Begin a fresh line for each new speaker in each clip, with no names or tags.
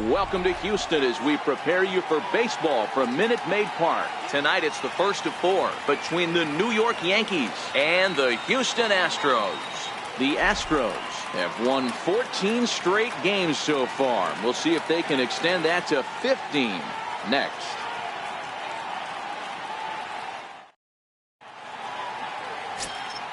Welcome to Houston as we prepare you for baseball from Minute Maid Park. Tonight it's the first of 4 between the New York Yankees and the Houston Astros. The Astros have won 14 straight games so far. We'll see if they can extend that to 15 next.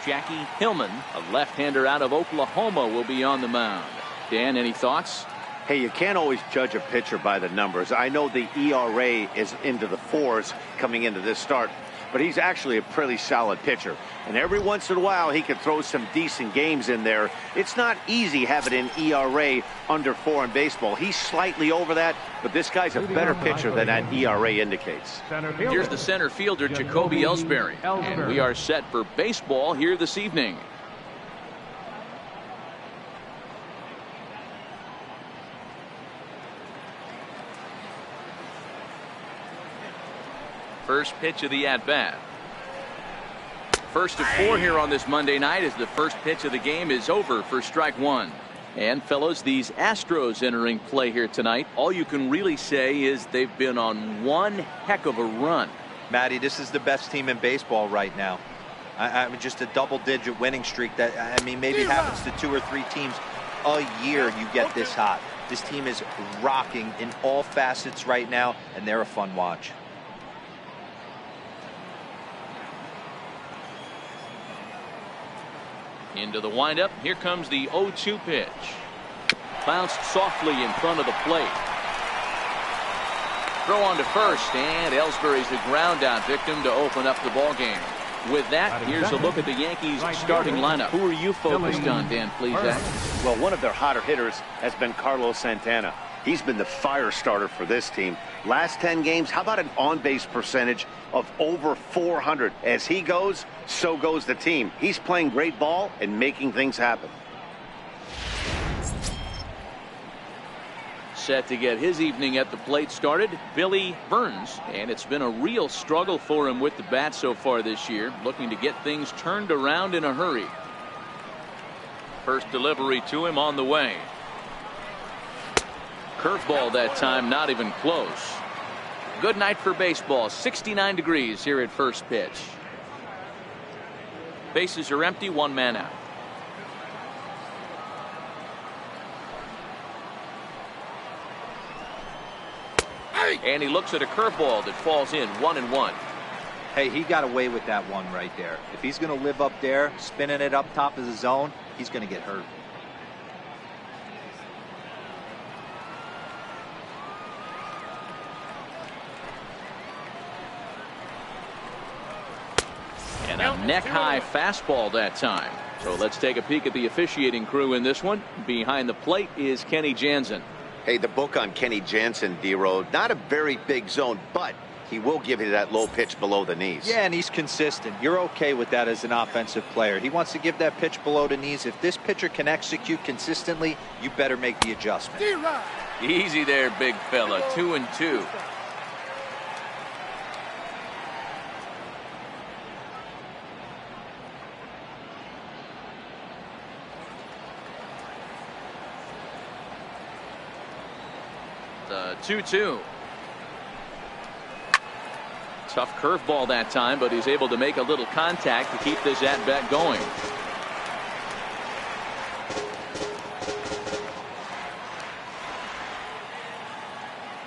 Jackie Hillman, a left-hander out of Oklahoma, will be on the mound. Dan, any thoughts?
Hey, you can't always judge a pitcher by the numbers. I know the ERA is into the 4s coming into this start, but he's actually a pretty solid pitcher. And every once in a while, he can throw some decent games in there. It's not easy having an ERA under 4 in baseball. He's slightly over that, but this guy's a better pitcher than that ERA indicates.
Here's the center fielder, Jacoby Ellsbury. And we are set for baseball here this evening. First pitch of the at-bat. First of 4 here on this Monday night as the first pitch of the game is over for strike 1. And fellows, these Astros entering play here tonight, all you can really say is they've been on one heck of a run.
Matty, this is the best team in baseball right now. I mean, just a double-digit winning streak that, I mean, maybe happens to 2 or 3 teams a year you get this hot. This team is rocking in all facets right now, and they're a fun watch.
Into the windup. Here comes the 0-2 pitch. Bounced softly in front of the plate. Throw on to first, and Ellsbury's a ground out victim to open up the ball game. With that, here's a look at the Yankees starting lineup. Who are you focused on, Dan Plesac?
Well, one of their hotter hitters has been Carlos Santana. He's been the fire starter for this team. Last 10 games, how about an on-base percentage of over 400? As he goes, so goes the team. He's playing great ball and making things happen.
Set to get his evening at the plate started, Billy Burns. And it's been a real struggle for him with the bat so far this year, looking to get things turned around in a hurry. First delivery to him on the way. Curveball that time, not even close. Good night for baseball. 69 degrees here at first pitch. Bases are empty, 1 man out. And he looks at a curveball that falls in, 1-1.
Hey, he got away with that one right there. If he's going to live up there, spinning it up top of the zone, he's going to get hurt.
And a neck-high fastball that time. So let's take a peek at the officiating crew in this one. Behind the plate is Kenny Jansen.
Hey, the book on Kenny Jansen, D-Road, not a very big zone, but he will give you that low pitch below the knees.
Yeah, and he's consistent. You're okay with that as an offensive player. He wants to give that pitch below the knees. If this pitcher can execute consistently, you better make the adjustment.
Easy there, big fella. 2-2. The 2-2. Tough curveball that time, but he's able to make a little contact to keep this at-bat going.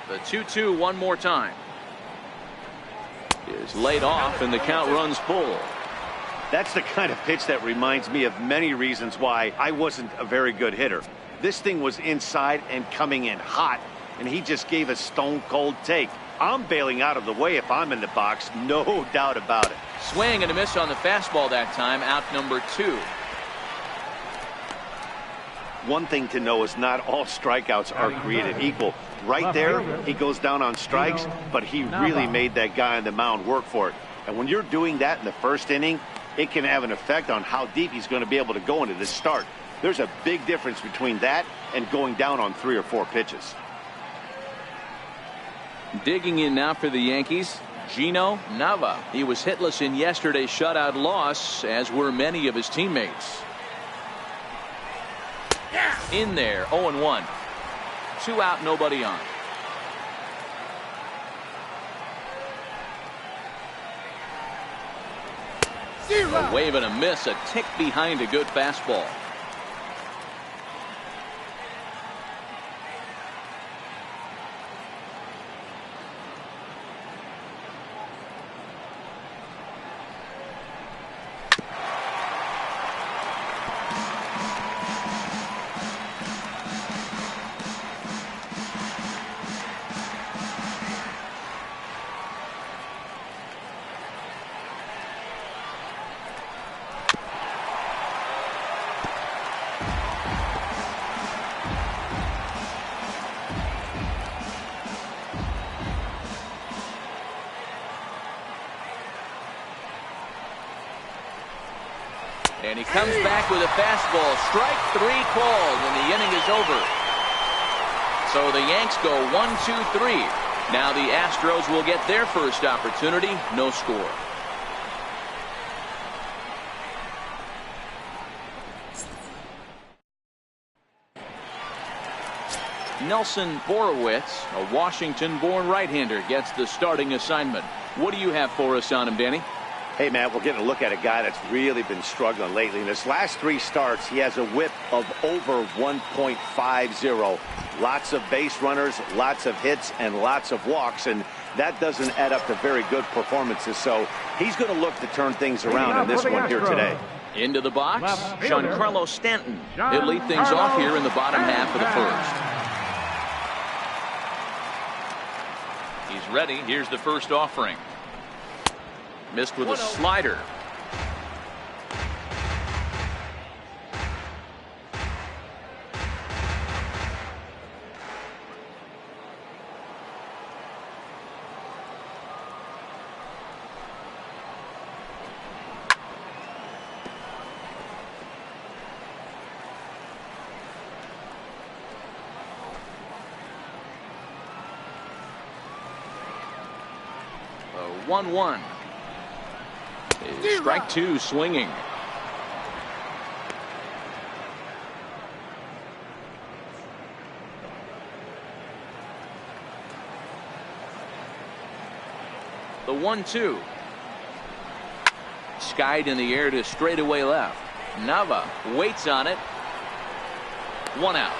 The 2-2 one more time. Is laid off, and the count runs full.
That's the kind of pitch that reminds me of many reasons why I wasn't a very good hitter. This thing was inside and coming in hot, and he just gave a stone-cold take. I'm bailing out of the way if I'm in the box, no doubt about it.
Swing and a miss on the fastball that time, out number 2.
One thing to know is not all strikeouts are created equal. Right there, he goes down on strikes, but he really made that guy on the mound work for it. And when you're doing that in the first inning, it can have an effect on how deep he's going to be able to go into this start. There's a big difference between that and going down on 3 or 4 pitches.
Digging in now for the Yankees, Gino Nava. He was hitless in yesterday's shutout loss, as were many of his teammates. In there, 0-1. 2 out, nobody on. A wave and a miss, a tick behind a good fastball. And he comes back with a fastball. Strike 3 called, and the inning is over. So the Yanks go 1-2-3. Now the Astros will get their first opportunity. No score. Nelson Borowitz, a Washington-born right-hander, gets the starting assignment. What do you have for us on him, Danny?
Hey, Matt, we're getting a look at a guy that's really been struggling lately. In his last 3 starts, he has a whip of over 1.50. Lots of base runners, lots of hits, and lots of walks, and that doesn't add up to very good performances. So he's going to look to turn things around in this one here today.
Into the box, Giancarlo Stanton. He'll lead things off here in the bottom half of the first. He's ready. Here's the first offering. Missed with a slider. A 1-1. Strike 2 swinging. The 1-2. Skied in the air to straightaway left. Nava waits on it. 1 out.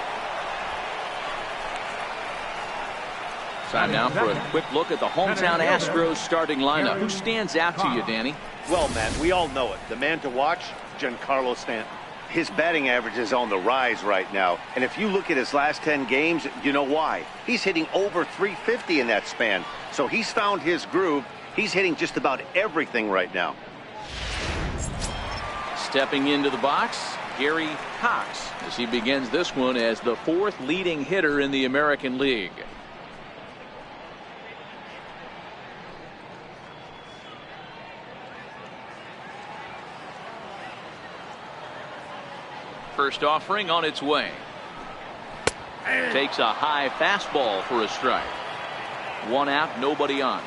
Time now for a quick look at the hometown Astros starting lineup. Who stands out to you, Danny?
Well, Matt, we all know it. The man to watch, Giancarlo Stanton. His batting average is on the rise right now. And if you look at his last 10 games, you know why. He's hitting over 350 in that span. So he's found his groove. He's hitting just about everything right now.
Stepping into the box, Gary Cox, as he begins this one as the 4th leading hitter in the American League. First offering on its way. Takes a high fastball for a strike. 1 out, nobody on.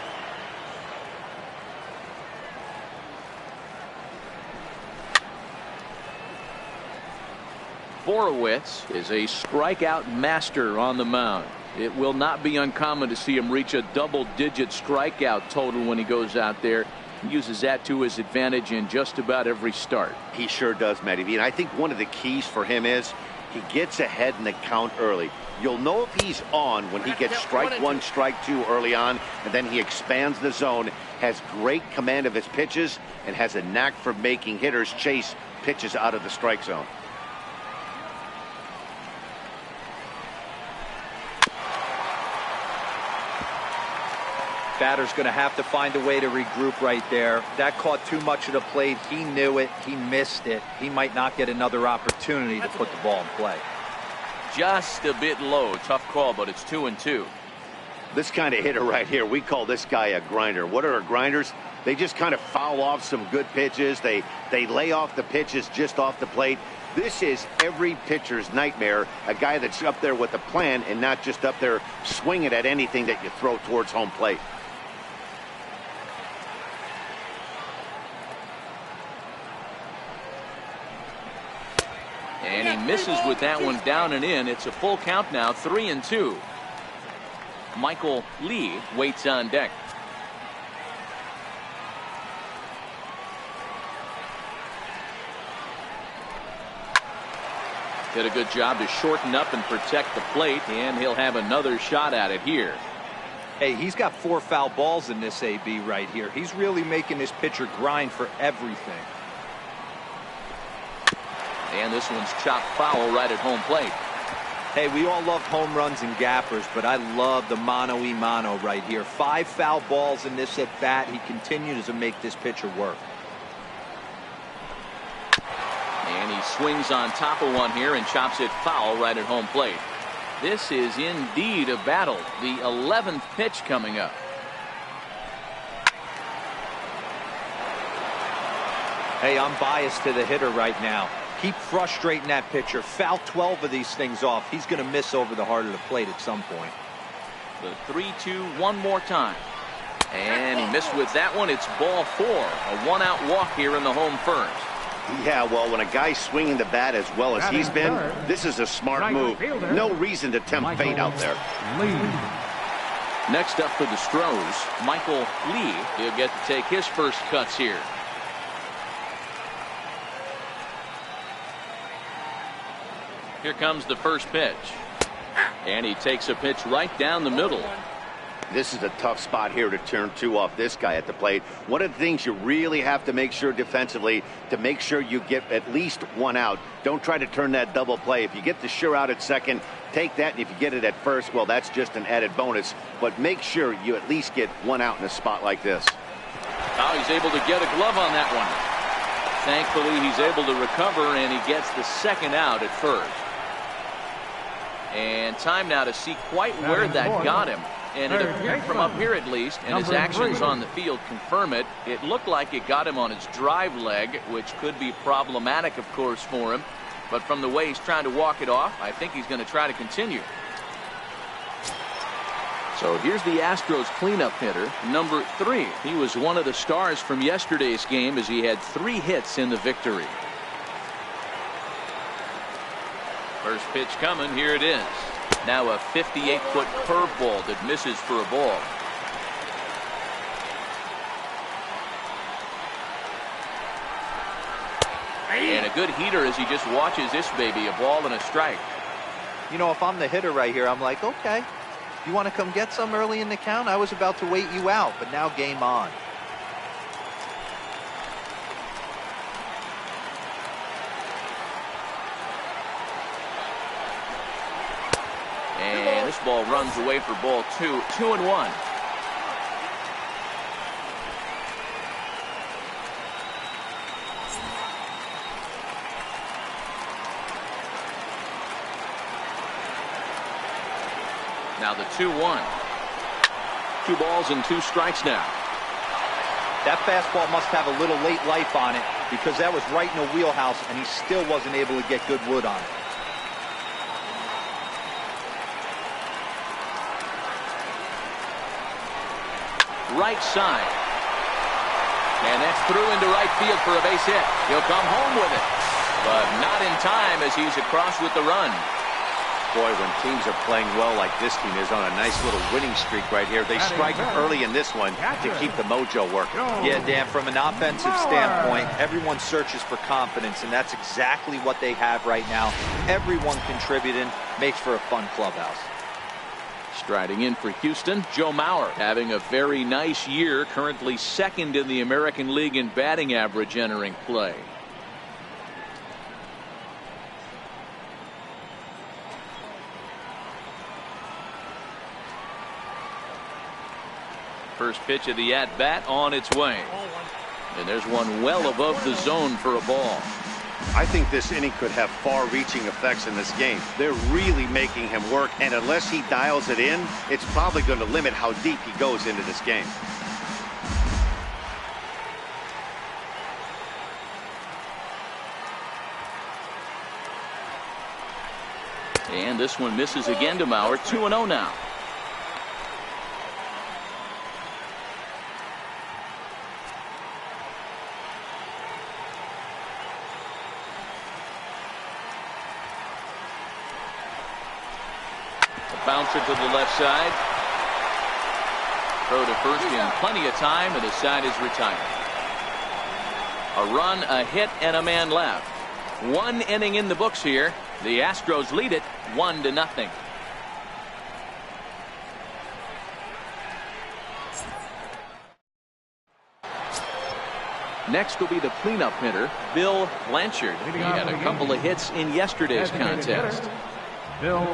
Borowitz is a strikeout master on the mound. It will not be uncommon to see him reach a double-digit strikeout total when he goes out there. He uses that to his advantage in just about every start.
He sure does, Matty V. And I think one of the keys for him is he gets ahead in the count early. You'll know if he's on when he gets strike 1, strike 2 early on, and then he expands the zone, has great command of his pitches, and has a knack for making hitters chase pitches out of the strike zone.
Batter's going to have to find a way to regroup right there. That caught too much of the plate. He knew it. He missed it. He might not get another opportunity to put the ball in play.
Just a bit low. Tough call, but it's 2-2.
This kind of hitter right here, we call this guy a grinder. What are grinders? They just kind of foul off some good pitches. They lay off the pitches just off the plate. This is every pitcher's nightmare, a guy that's up there with a plan and not just up there swinging at anything that you throw towards home plate.
And he misses with that one down and in. It's a full count now, 3-2. Michael Lee waits on deck. Did a good job to shorten up and protect the plate, and he'll have another shot at it here.
Hey, he's got 4 foul balls in this AB right here. He's really making this pitcher grind for everything.
And this one's chopped foul right at home plate.
Hey, we all love home runs and gappers, but I love the mano-y-mano right here. 5 foul balls in this at bat. He continues to make this pitcher work.
And he swings on top of one here and chops it foul right at home plate. This is indeed a battle. The 11th pitch coming up.
Hey, I'm biased to the hitter right now. Keep frustrating that pitcher. Foul 12 of these things off. He's going to miss over the heart of the plate at some point.
The 3-2 one more time. And he missed with that one. It's ball 4. A 1-out walk here in the home first.
Yeah, well, when a guy's swinging the bat as well as he's been, this is a smart move. No reason to tempt fate out there.
Next up for the Astros, Michael Lee. He'll get to take his first cuts here. Here comes the first pitch. And he takes a pitch right down the middle.
This is a tough spot here to turn 2 off this guy at the plate. One of the things you really have to make sure defensively, to make sure you get at least 1 out. Don't try to turn that double play. If you get the sure out at second, take that. And if you get it at first, well, that's just an added bonus. But make sure you at least get 1 out in a spot like this.
Now he's able to get a glove on that one. Thankfully, he's able to recover, and he gets the second out at first. And time now to see quite where that got him. And it appeared from up here at least, and his actions on the field confirm it. It looked like it got him on his drive leg, which could be problematic, of course, for him. But from the way he's trying to walk it off, I think he's going to try to continue. So here's the Astros cleanup hitter, number 3. He was one of the stars from yesterday's game as he had 3 hits in the victory. First pitch coming. Here it is. Now a 58-foot curveball that misses for a ball. And a good heater as he just watches this baby, a ball and a strike.
You know, if I'm the hitter right here, I'm like, okay, you want to come get some early in the count? I was about to wait you out, but now game on.
And this ball runs away for ball 2. 2-1. Now the 2-1. 2 balls and 2 strikes now.
That fastball must have a little late life on it because that was right in the wheelhouse and he still wasn't able to get good wood on it.
Right side. And that's through into right field for a base hit. He'll come home with it. But not in time as he's across with the run.
Boy, when teams are playing well like this team is on a nice little winning streak right here, they strike early in this one to keep the mojo working.
Yeah, Dan, from an offensive standpoint, everyone searches for confidence, and that's exactly what they have right now. Everyone contributing makes for a fun clubhouse.
Striding in for Houston, Joe Mauer having a very nice year, currently 2nd in the American League in batting average entering play. First pitch of the at-bat on its way. And there's one well above the zone for a ball.
I think this inning could have far-reaching effects in this game. They're really making him work, and unless he dials it in, it's probably going to limit how deep he goes into this game.
And this one misses again to Mauer. 2-0 now. Bouncer to the left side. Throw to first in plenty of time, and the side is retired. A run, a hit, and a man left. One inning in the books here. The Astros lead it 1-0. Next will be the cleanup hitter, Bill Blanchard. He had a couple of hits in yesterday's contest.
Bill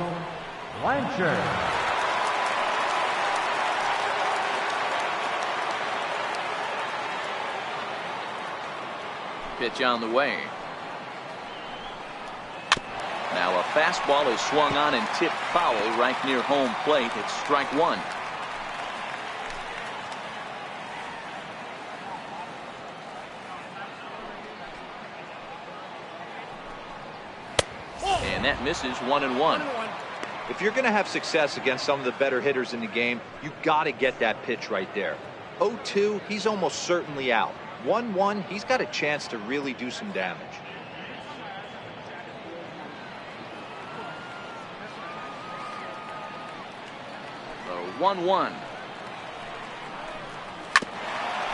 Blanchard.
Pitch on the way. Now a fastball is swung on and tipped foul right near home plate. It's strike one. And that misses 1-1.
If you're going to have success against some of the better hitters in the game, you got to get that pitch right there. 0-2, he's almost certainly out. 1-1, he's got a chance to really do some damage.
So 1-1.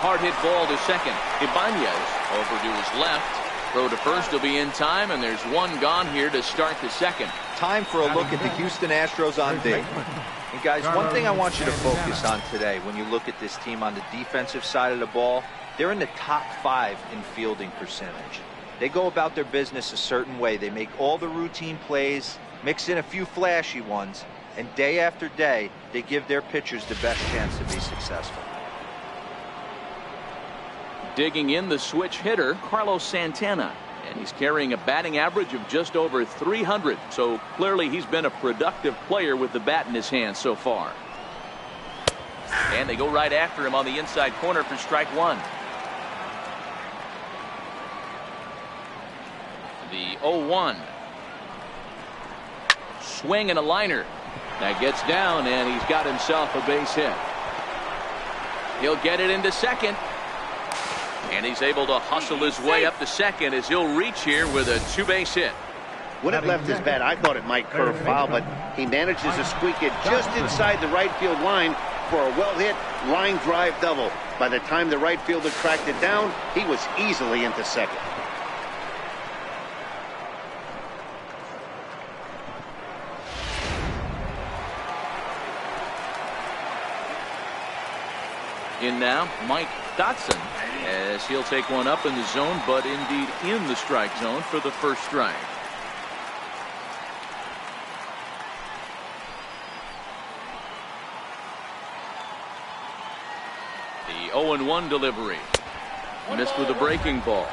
Hard hit ball to second. Ibanez over to his left. Throw to first will be in time, and there's one gone here to start the second.
Time for a look at the Houston Astros on D. And guys, one thing I want you to focus on today when you look at this team on the defensive side of the ball, they're in the top 5 in fielding percentage. They go about their business a certain way. They make all the routine plays, mix in a few flashy ones, and day after day, they give their pitchers the best chance to be successful.
Digging in the switch hitter, Carlos Santana. And he's carrying a batting average of just over 300. So clearly he's been a productive player with the bat in his hand so far. And they go right after him on the inside corner for strike one. The 0-1. Swing and a liner. That gets down, and he's got himself a base hit. He'll get it into second. And he's able to hustle his way up to second as he'll reach here with a 2-base hit.
When it left his bat, I thought it might curve foul, but he manages to squeak it just inside the right field line for a well-hit line drive double. By the time the right fielder tracked it down, he was easily into second.
In now, Mike Dotson, as he'll take one up in the zone, but indeed in the strike zone for the first strike. The 0-1 delivery. Missed with a breaking ball.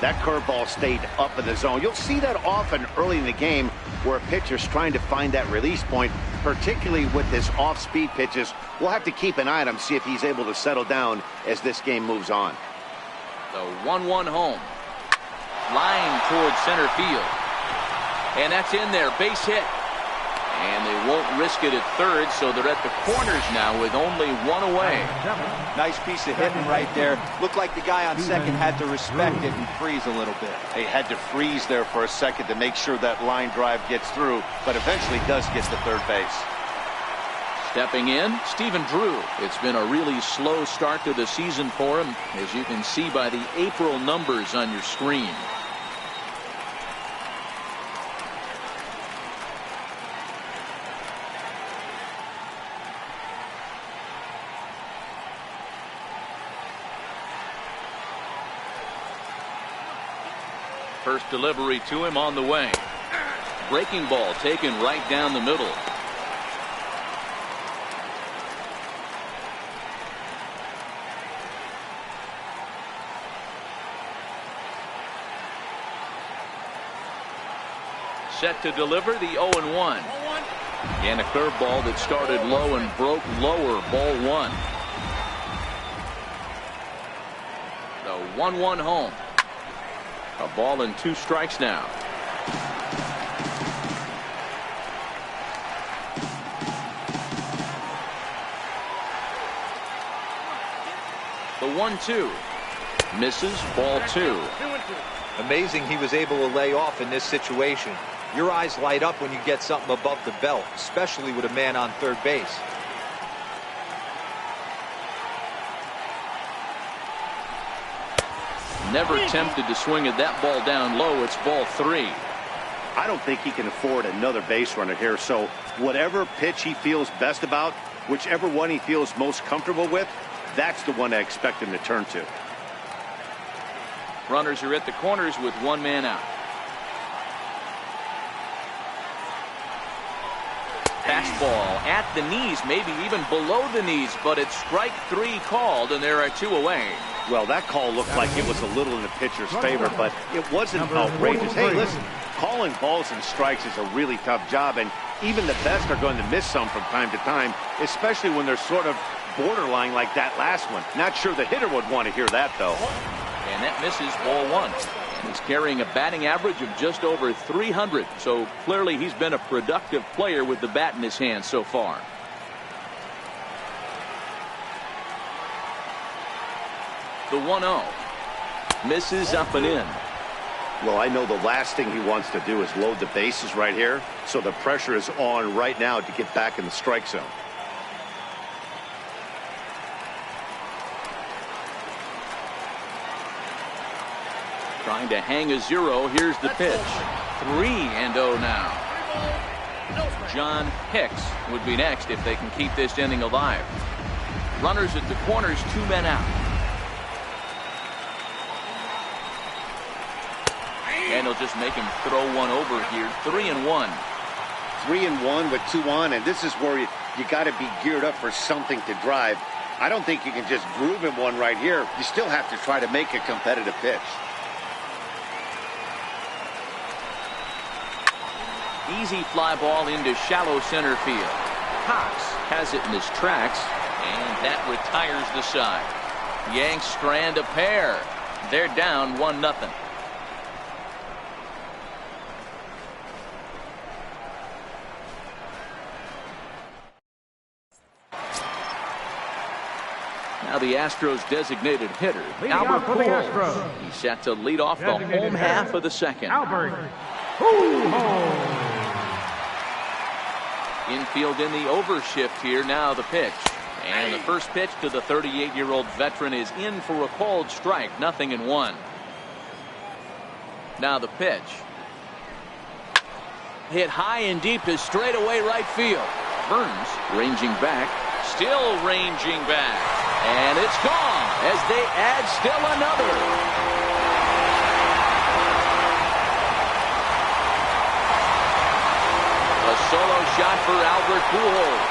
That curveball stayed up in the zone. You'll see that often early in the game where a pitcher's trying to find that release point, particularly with his off-speed pitches. We'll have to keep an eye on him, see if he's able to settle down as this game moves on.
The 1-1 home. Line towards center field. And that's in there. Base hit. And they won't risk it at third, so they're at the corners now with only one away.
Nice piece of hitting right there. Looked like the guy on second had to respect it and freeze a little bit.
He had to freeze there for a second to make sure that line drive gets through, but eventually does get to third base.
Stepping in, Stephen Drew. It's been a really slow start to the season for him, as you can see by the April numbers on your screen. First delivery to him on the way. Breaking ball taken right down the middle. Set to deliver the 0-1. And a curveball that started low and broke lower. Ball one. The 1-1 home. A ball and 2 strikes now. The 1-2. Misses. Ball 2.
Amazing he was able to lay off in this situation. Your eyes light up when you get something above the belt, especially with a man on third base.
Never tempted to swing at that ball down low. It's ball 3.
I don't think he can afford another base runner here. So whatever pitch he feels best about, whichever one he feels most comfortable with, that's the one I expect him to turn to.
Runners are at the corners with one man out. Fastball at the knees, maybe even below the knees, but it's strike 3 called, and there are 2 away.
Well, that call looked like it was a little in the pitcher's favor, but it wasn't outrageous. Hey, listen, calling balls and strikes is a really tough job, and even the best are going to miss some from time to time, especially when they're sort of borderline like that last one. Not sure the hitter would want to hear that, though.
And that misses, ball 1. And he's carrying a batting average of just over 300. So clearly he's been a productive player with the bat in his hand so far. The 1-0. Misses up and in.
Well, I know the last thing he wants to do is load the bases right here. So the pressure is on right now to get back in the strike zone.
Trying to hang a 0. Here's the pitch. 3-0 now. John Hicks would be next if they can keep this inning alive. Runners at the corners, 2 men out. And he'll just make him throw one over here. 3-1.
3-1 with 2 on, and this is where you got to be geared up for something to drive. I don't think you can just groove him one right here. You still have to try to make a competitive pitch.
Easy fly ball into shallow center field. Cox has it in his tracks, and that retires the side. Yanks strand a pair. They're down 1-0. Now the Astros designated hitter, Albert Pujols. He's set to lead off the home half of the second.
Albert Pujols.
Infield in the overshift here. Now the pitch. And the first pitch to the 38-year-old veteran is in for a called strike. 0-1. Now the pitch. Hit high and deep to straightaway right field. Burns ranging back. Still ranging back. And it's gone as they add still another. A solo shot for Albert Pujols.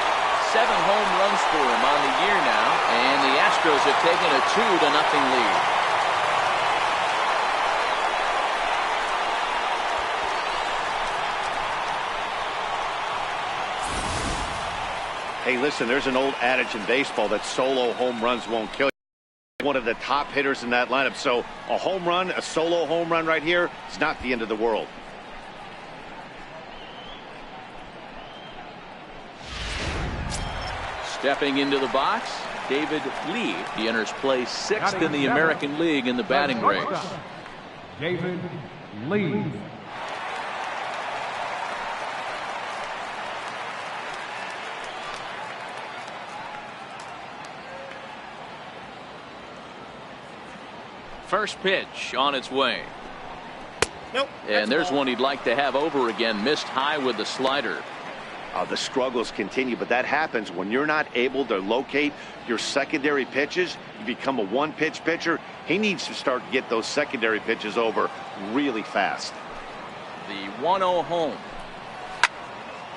7 home runs for him on the year now, and the Astros have taken a 2-0 lead.
Hey, listen, there's an old adage in baseball that solo home runs won't kill you. One of the top hitters in that lineup, so a home run, a solo home run right here, is not the end of the world.
Stepping into the box, David Lee. He enters play 6th in the American League in the batting race.
David Lee.
First pitch on its way.
Nope.
And there's one he'd like to have over again. Missed high with the slider.
The struggles continue, but that happens when you're not able to locate your secondary pitches. You become a one-pitch pitcher. He needs to start to get those secondary pitches over really fast.
The 1-0 home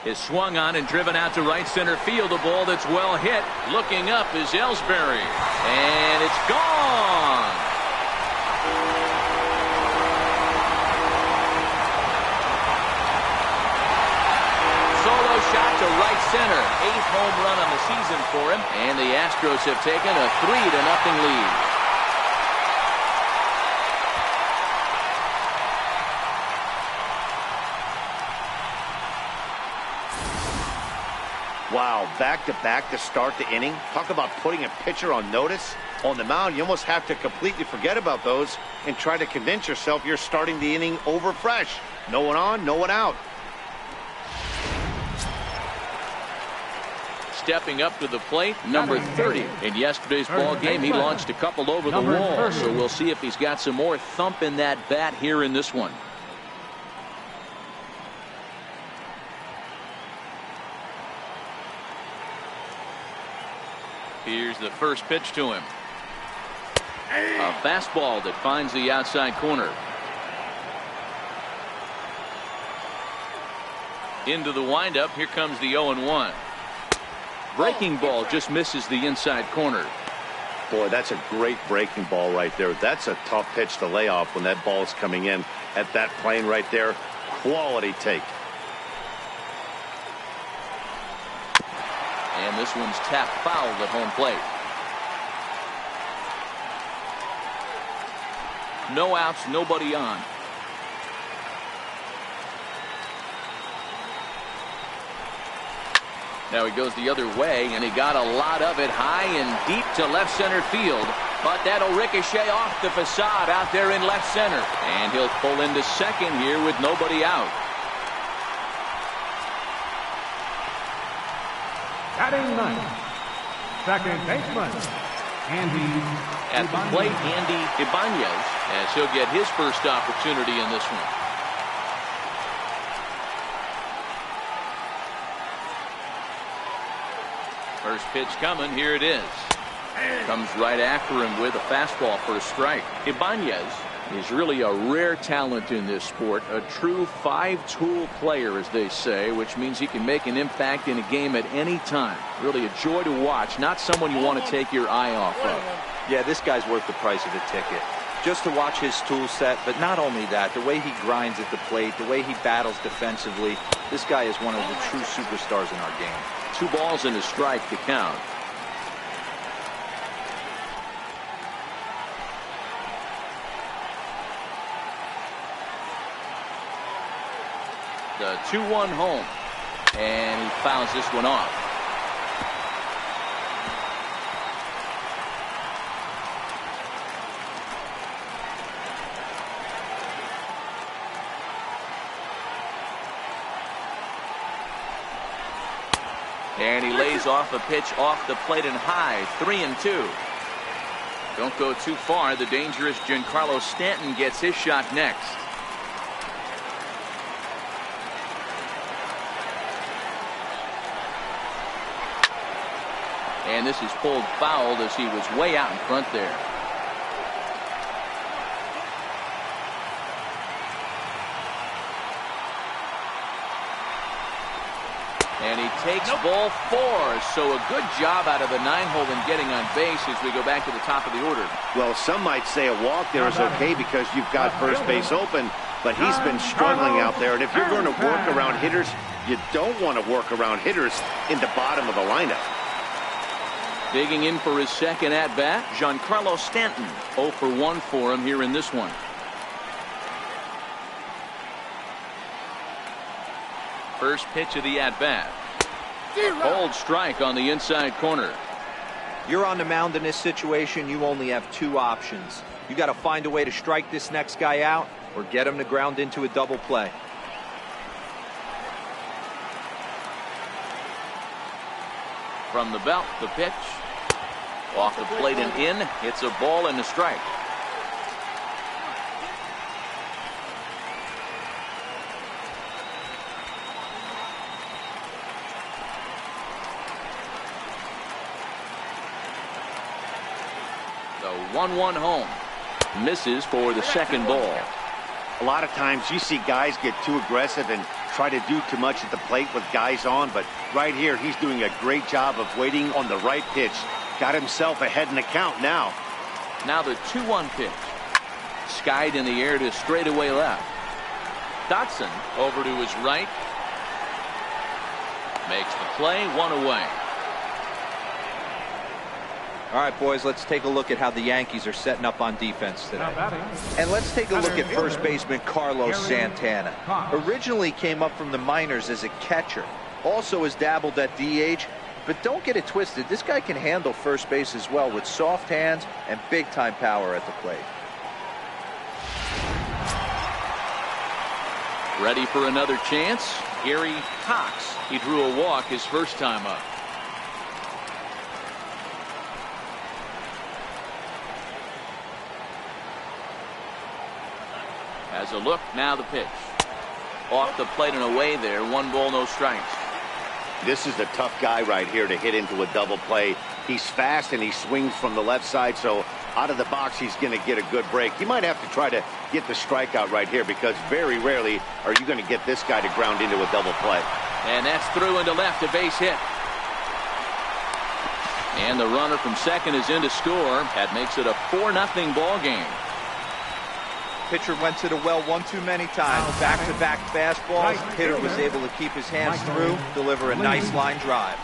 is swung on and driven out to right center field. A ball that's well hit. Looking up is Ellsbury, and it's gone. Shot to right center. 8th home run on the season for him. And the Astros have taken a 3-0 lead.
Wow, back-to-back to start the inning. Talk about putting a pitcher on notice. On the mound, you almost have to completely forget about those and try to convince yourself you're starting the inning over fresh. No one on, no one out.
stepping up to the plate, number 30. In yesterday's ball game, he launched a couple over the wall, so we'll see if he's got some more thump in that bat here in this one. Here's the first pitch to him. A fastball that finds the outside corner. Into the windup. Here comes the 0-1. Breaking ball just misses the inside corner.
Boy, that's a great breaking ball right there. That's a tough pitch to lay off when that ball's coming in at that plane right there. Quality take.
And this one's tapped foul at home plate. No outs, nobody on. Now he goes the other way, and he got a lot of it high and deep to left center field. But that'll ricochet off the facade out there in left center. And he'll pull into second here with nobody out.
Batting ninth, second baseman, Andy
At the plate, Andy Ibanez, as he'll get his first opportunity in this one. First pitch coming. Here it is. Comes right after him with a fastball for a strike. Ibanez is really a rare talent in this sport. A true five-tool player, as they say, which means he can make an impact in a game at any time. Really a joy to watch. Not someone you want to take your eye off of.
Yeah, this guy's worth the price of the ticket. Just to watch his tool set, but not only that, the way he grinds at the plate, the way he battles defensively, this guy is one of the true superstars in our game.
2 balls and a strike to count. The 2-1 home, and he fouls this one off. And he lays off a pitch off the plate and high. 3-2. Don't go too far. The dangerous Giancarlo Stanton gets his shot next. And this is pulled foul as he was way out in front there. And he takes ball 4. So a good job out of the 9-hole in getting on base as we go back to the top of the order.
Well, some might say a walk there is okay because you've got first base open, but he's been struggling out there. And if you're going to work around hitters, you don't want to work around hitters in the bottom of the lineup.
Digging in for his second at-bat, Giancarlo Stanton. 0 for 1 for him here in this one. First pitch of the at-bat. Cold strike on the inside corner.
You're on the mound in this situation. You only have 2 options. You got to find a way to strike this next guy out or get him to ground into a double play.
From the belt, the pitch. Off the plate and in. It's a ball and a strike. The 1-1 home. Misses for the second ball.
A lot of times you see guys get too aggressive and try to do too much at the plate with guys on, but right here he's doing a great job of waiting on the right pitch. Got himself ahead in the count now.
Now the 2-1 pitch. Skied in the air to straightaway left. Dotson over to his right. Makes the play, 1 away.
All right, boys, let's take a look at how the Yankees are setting up on defense today. And let's take a look at first baseman Carlos Santana. Originally came up from the minors as a catcher. Also has dabbled at DH. But don't get it twisted. This guy can handle first base as well with soft hands and big-time power at the plate.
Ready for another chance? Gary Cox. He drew a walk his first time up. Has a look, now the pitch. Off the plate and away there, 1 ball, no strikes.
This is a tough guy right here to hit into a double play. He's fast and he swings from the left side, so out of the box he's going to get a good break. He might have to try to get the strikeout right here because very rarely are you going to get this guy to ground into a double play.
And that's through into left, a base hit. And the runner from second is in to score. That makes it a 4-0 ball game.
Pitcher went to the well one too many times. Back-to-back fastballs. Hitter was able to keep his hands through, deliver a nice line drive.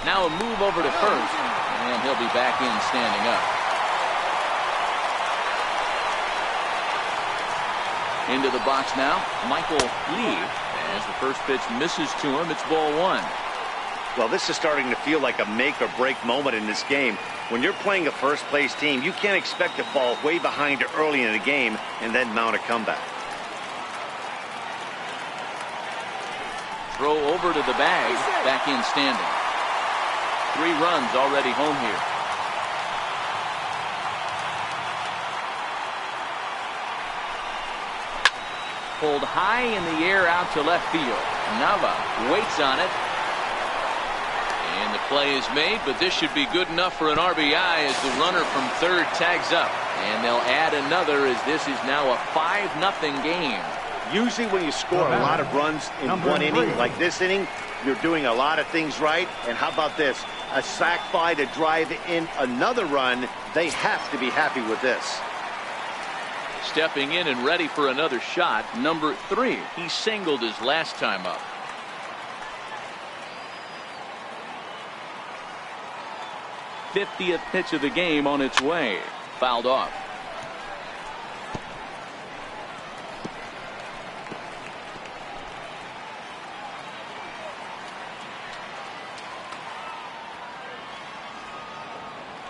Now a move over to first, and he'll be back in standing up. Into the box now, Michael Lee. As the first pitch misses to him, it's ball 1.
Well, this is starting to feel like a make-or-break moment in this game. When you're playing a first-place team, you can't expect to fall way behind early in the game and then mount a comeback.
Throw over to the bag, back in standing. 3 runs already home here. Pulled high in the air out to left field. Nava waits on it. And the play is made, but this should be good enough for an RBI as the runner from third tags up. And they'll add another as this is now a 5-0 game.
Usually when you score a lot of runs in one inning, like this inning, you're doing a lot of things right. And how about this? A sac fly to drive in another run. They have to be happy with this.
Stepping in and ready for another shot, number 3. He singled his last time up. '50th pitch of the game on its way. Fouled off.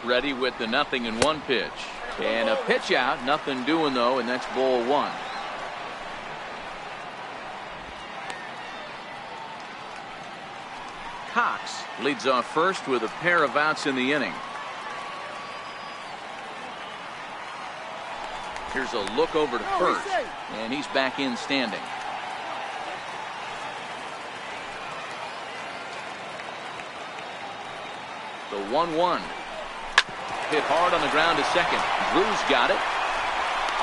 Ready with the 0-1 pitch. And a pitch out, nothing doing though, and that's ball 1. Cox leads off first with a pair of outs in the inning. Here's a look over to first, and he's back in standing. The 1-1. Hit hard on the ground to second. Drew's got it.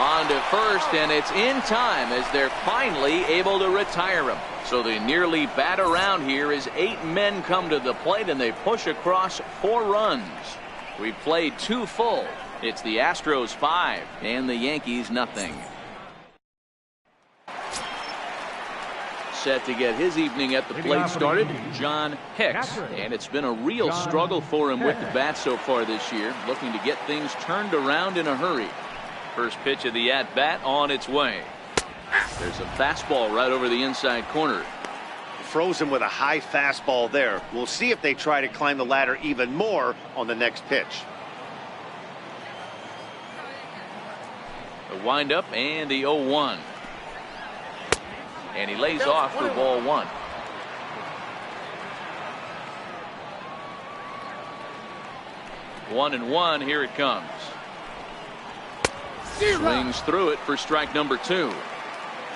On to first, and it's in time as they're finally able to retire him. So they nearly bat around here as 8 men come to the plate, and they push across 4 runs. We've played 2 full. It's the Astros 5 and the Yankees nothing. Set to get his evening at the plate started, John Hicks. And it's been a real struggle for him with the bat so far this year, looking to get things turned around in a hurry. First pitch of the at-bat on its way. There's a fastball right over the inside corner.
Frozen with a high fastball there. We'll see if they try to climb the ladder even more on the next pitch.
The windup and the 0-1. And he lays off for ball 1. One and one, here it comes. Swings through it for strike number 2.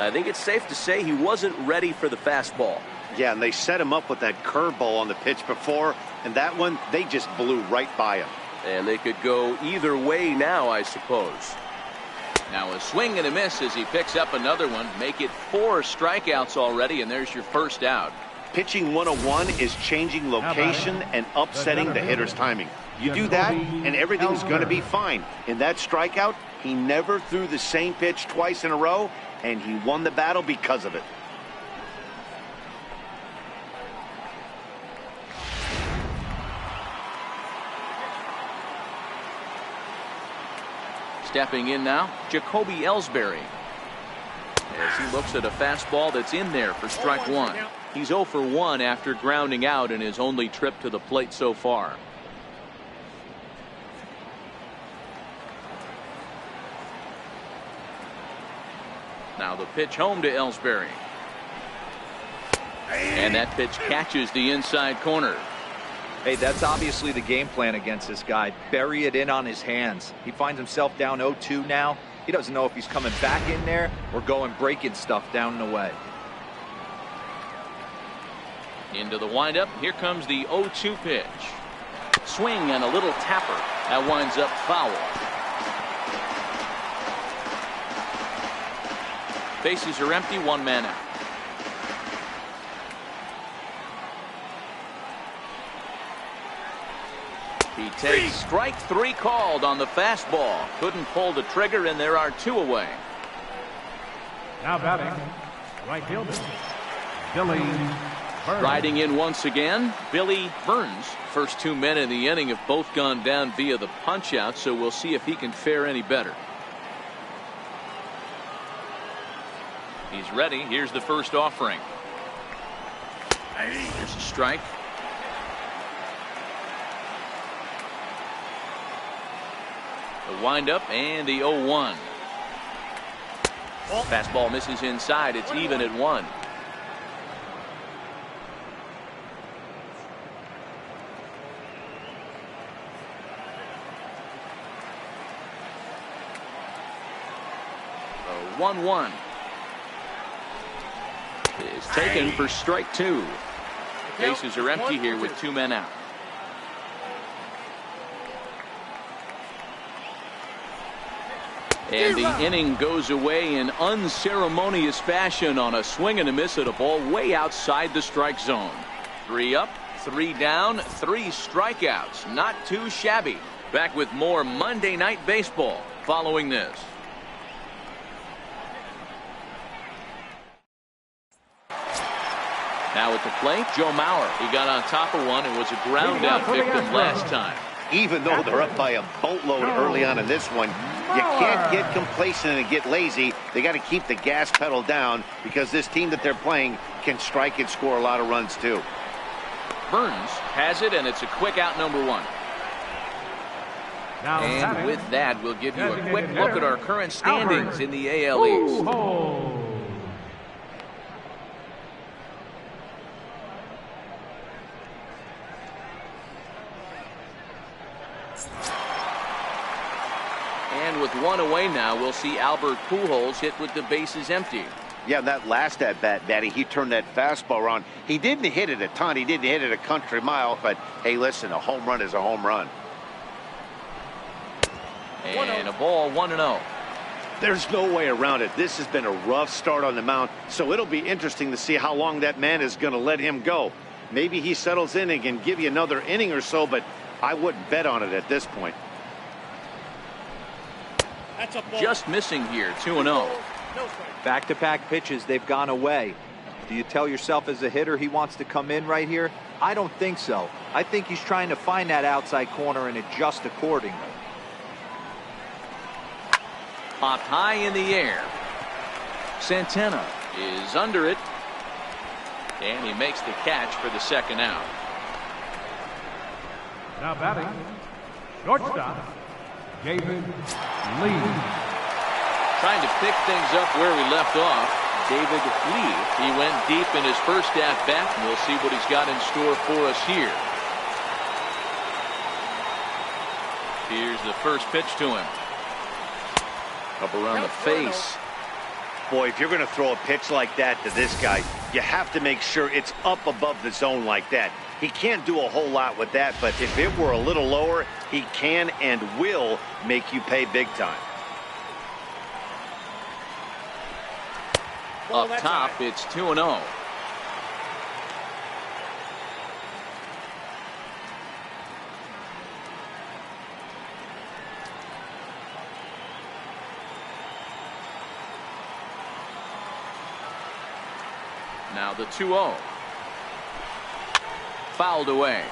I think it's safe to say he wasn't ready for the fastball.
Yeah, and they set him up with that curveball on the pitch before, and that one, they just blew right by him.
And they could go either way now, I suppose.
Now a swing and a miss as he picks up another one. Make it 4 strikeouts already, and there's your first out.
Pitching 101 is changing location and upsetting the hitter's timing. You do that, and everything's going to be fine. In that strikeout, he never threw the same pitch twice in a row, and he won the battle because of it.
Stepping in now, Jacoby Ellsbury. As he looks at a fastball that's in there for strike 1. He's 0 for 1 after grounding out in his only trip to the plate so far. Now the pitch home to Ellsbury. And that pitch catches the inside corner.
Hey, that's obviously the game plan against this guy. Bury it in on his hands. He finds himself down 0-2 now. He doesn't know if he's coming back in there or going breaking stuff down and away.
Into the windup. Here comes the 0-2 pitch. Swing and a little tapper. That winds up foul. Bases are empty. One man out. He takes strike three called on the fastball. Couldn't pull the trigger, and there are two away.
Now batting, right fielder, Billy Burns.
Riding in once again, Billy Burns. First two men in the inning have both gone down via the punch-out, so we'll see if he can fare any better. He's ready. Here's the first offering. Here's a strike. The windup and the 0-1. Fastball misses inside. It's even at 1. The 1-1 is taken for strike 2. Bases are empty here with 2 men out. And the inning goes away in unceremonious fashion on a swing and a miss at a ball way outside the strike zone. 3 up, 3 down, 3 strikeouts. Not too shabby. Back with more Monday Night Baseball following this. Now at the plate, Joe Mauer. He got on top of one and was a ground out victim last time.
Even though they're up by a boatload early on in this one, you can't get complacent and get lazy. They got to keep the gas pedal down because this team that they're playing can strike and score a lot of runs too.
Burns has it, and it's a quick out, number 1. And with that, we'll give you a quick look at our current standings in the AL East. And with 1 away now, we'll see Albert Pujols hit with the bases empty.
Yeah, that last at bat, Daddy, he turned that fastball around. He didn't hit it a ton. He didn't hit it a country mile. But, hey, listen, a home run is a home run.
And a ball, 1-0.
There's no way around it. This has been a rough start on the mound, so it'll be interesting to see how long that man is going to let him go. Maybe he settles in and can give you another inning or so, but I wouldn't bet on it at this point.
Just missing here, 2-0.
Back-to-back pitches, they've gone away. Do you tell yourself as a hitter he wants to come in right here? I don't think so. I think he's trying to find that outside corner and adjust accordingly.
Popped high in the air. Santana is under it. And he makes the catch for the second out.
Now batting, shortstop, David Lee.
Trying to pick things up where we left off. David Lee. He went deep in his first at bat, and we'll see what he's got in store for us here. Here's the first pitch to him. Up around the face.
Boy, if you're going to throw a pitch like that to this guy, you have to make sure it's up above the zone like that. He can't do a whole lot with that, but if it were a little lower, he can and will make you pay big time.
Up top, it's 2-0. Now the 2-0. Fouled away.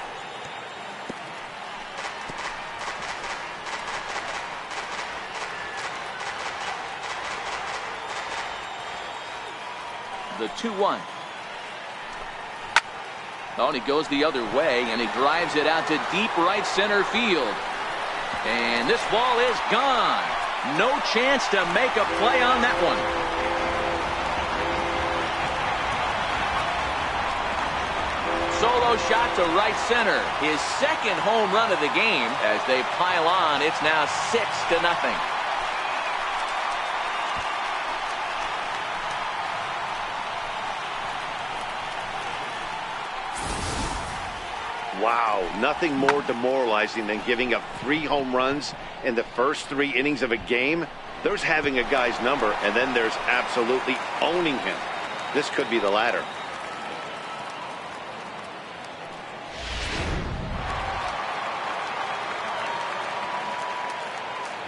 The 2-1. Oh, and he goes the other way, and he drives it out to deep right center field. And this ball is gone. No chance to make a play on that one. throw shot to right center. His second home run of the game. As they pile on, it's now 6-0.
Wow, nothing more demoralizing than giving up 3 home runs in the first 3 innings of a game. There's having a guy's number, and then there's absolutely owning him. This could be the latter.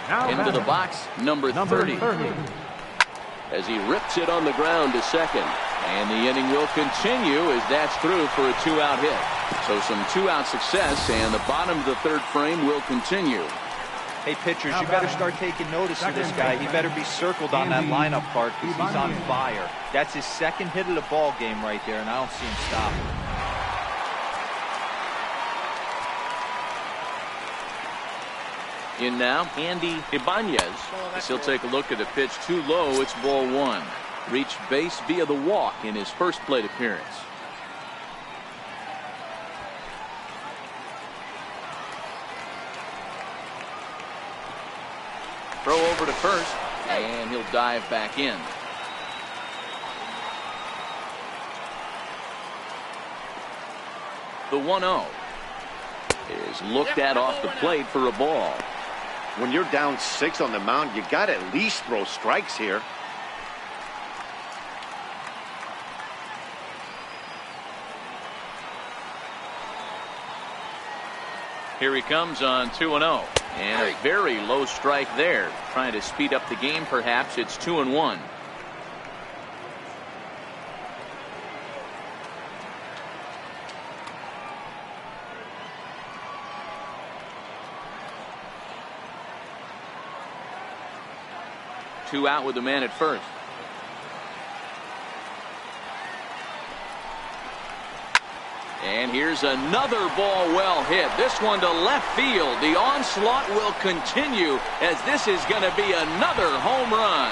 Now
Into the box, number 30. As he rips it on the ground to second. And the inning will continue as that's through for a 2-out hit. So some 2-out success, and the bottom of the 3rd frame will continue.
Hey, pitchers, you better start taking notice of this guy. He better be circled on that lineup card because he's on fire. That's his 2nd hit of the ball game right there, and I don't see him stop.
In now, Andy Ibanez. As he'll take a look at the pitch too low. It's ball 1. Reached base via the walk in his first plate appearance. Throw over to first, and he'll dive back in. The 1-0 is looked at off the plate for a ball.
When you're down 6 on the mound, you got to at least throw strikes here.
Here he comes on 2-0. And a very low strike there. Trying to speed up the game, perhaps. It's 2-1. Two out with the man at first. And here's another ball well hit. This one to left field. The onslaught will continue as this is going to be another home run.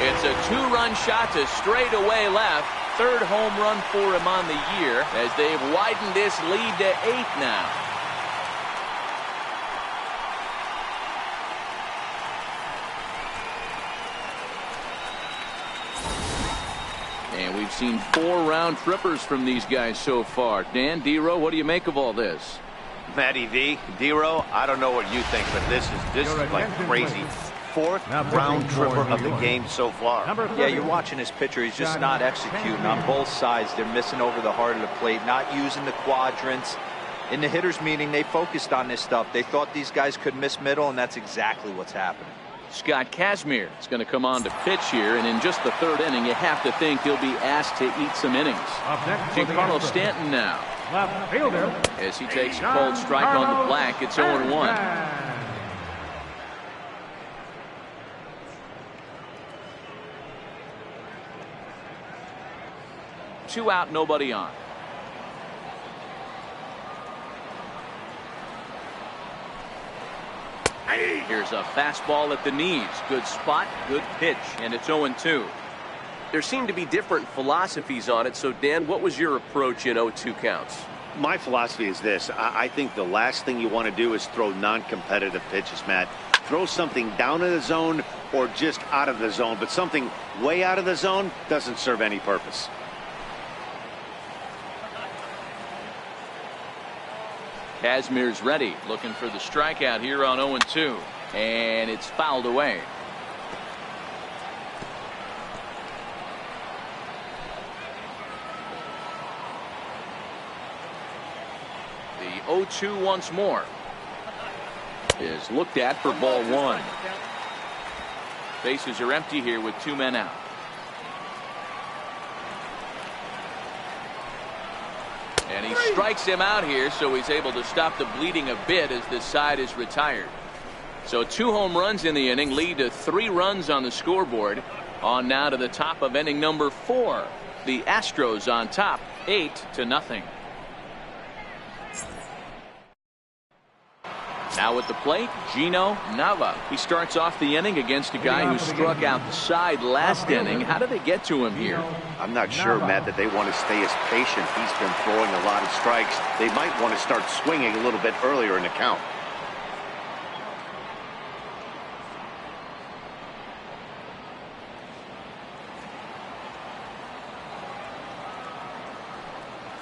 It's a 2-run shot to straightaway left. 3rd home run for him on the year as they've widened this lead to 8 now. And we've seen 4 round trippers from these guys so far. Dan, D-Row, what do you make of all this?
Matty V, D-Row, I don't know what you think, but this is like crazy. 4th round tripper of the game so far.
Yeah, you're watching this pitcher. He's just not executing on both sides. They're missing over the heart of the plate, not using the quadrants. In the hitters meeting, they focused on this stuff. They thought these guys could miss middle, and that's exactly what's happening.
Scott Kazmir is going to come on to pitch here, and in just the 3rd inning, you have to think he'll be asked to eat some innings. Giancarlo Stanton now.
Left fielder.
As he takes a cold strike on the black, it's 0-1. Two out, nobody on. Here's a fastball at the knees. Good spot, good pitch, and it's 0-2.
There seem to be different philosophies on it. So, Dan, what was your approach in 0-2 counts?
My philosophy is this. I think the last thing you want to do is throw non-competitive pitches, Matt. Throw something down in the zone or just out of the zone, but something way out of the zone doesn't serve any purpose.
Kazmir's ready, looking for the strikeout here on 0-2, and it's fouled away. The 0-2 once more is looked at for ball 1. Bases are empty here with 2 men out. And he strikes him out here, so he's able to stop the bleeding a bit as this side is retired. So 2 home runs in the inning lead to 3 runs on the scoreboard. On now to the top of inning number 4. The Astros on top, 8-0. Now at the plate, Gino Nava. He starts off the inning against a guy who struck out the side last inning. How did they get to him here?
I'm not sure, Matt, that they want to stay as patient. He's been throwing a lot of strikes. They might want to start swinging a little bit earlier in the count.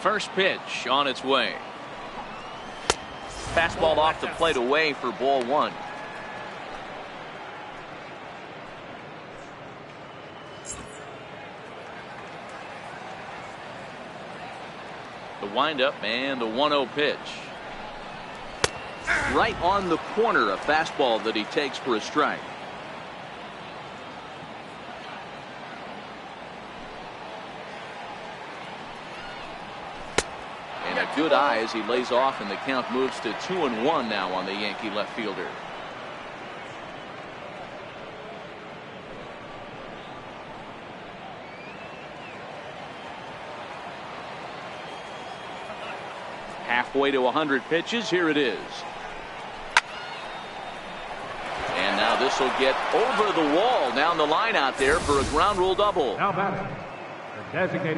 First pitch on its way. Fastball off the plate away for ball one. The windup and the 1-0 pitch. Right on the corner, a fastball that he takes for a strike. Good eye as he lays off, and the count moves to 2-1 now on the Yankee left fielder. Halfway to 100 pitches. Here it is. And now this will get over the wall down the line out there for a ground rule double.
Now batting.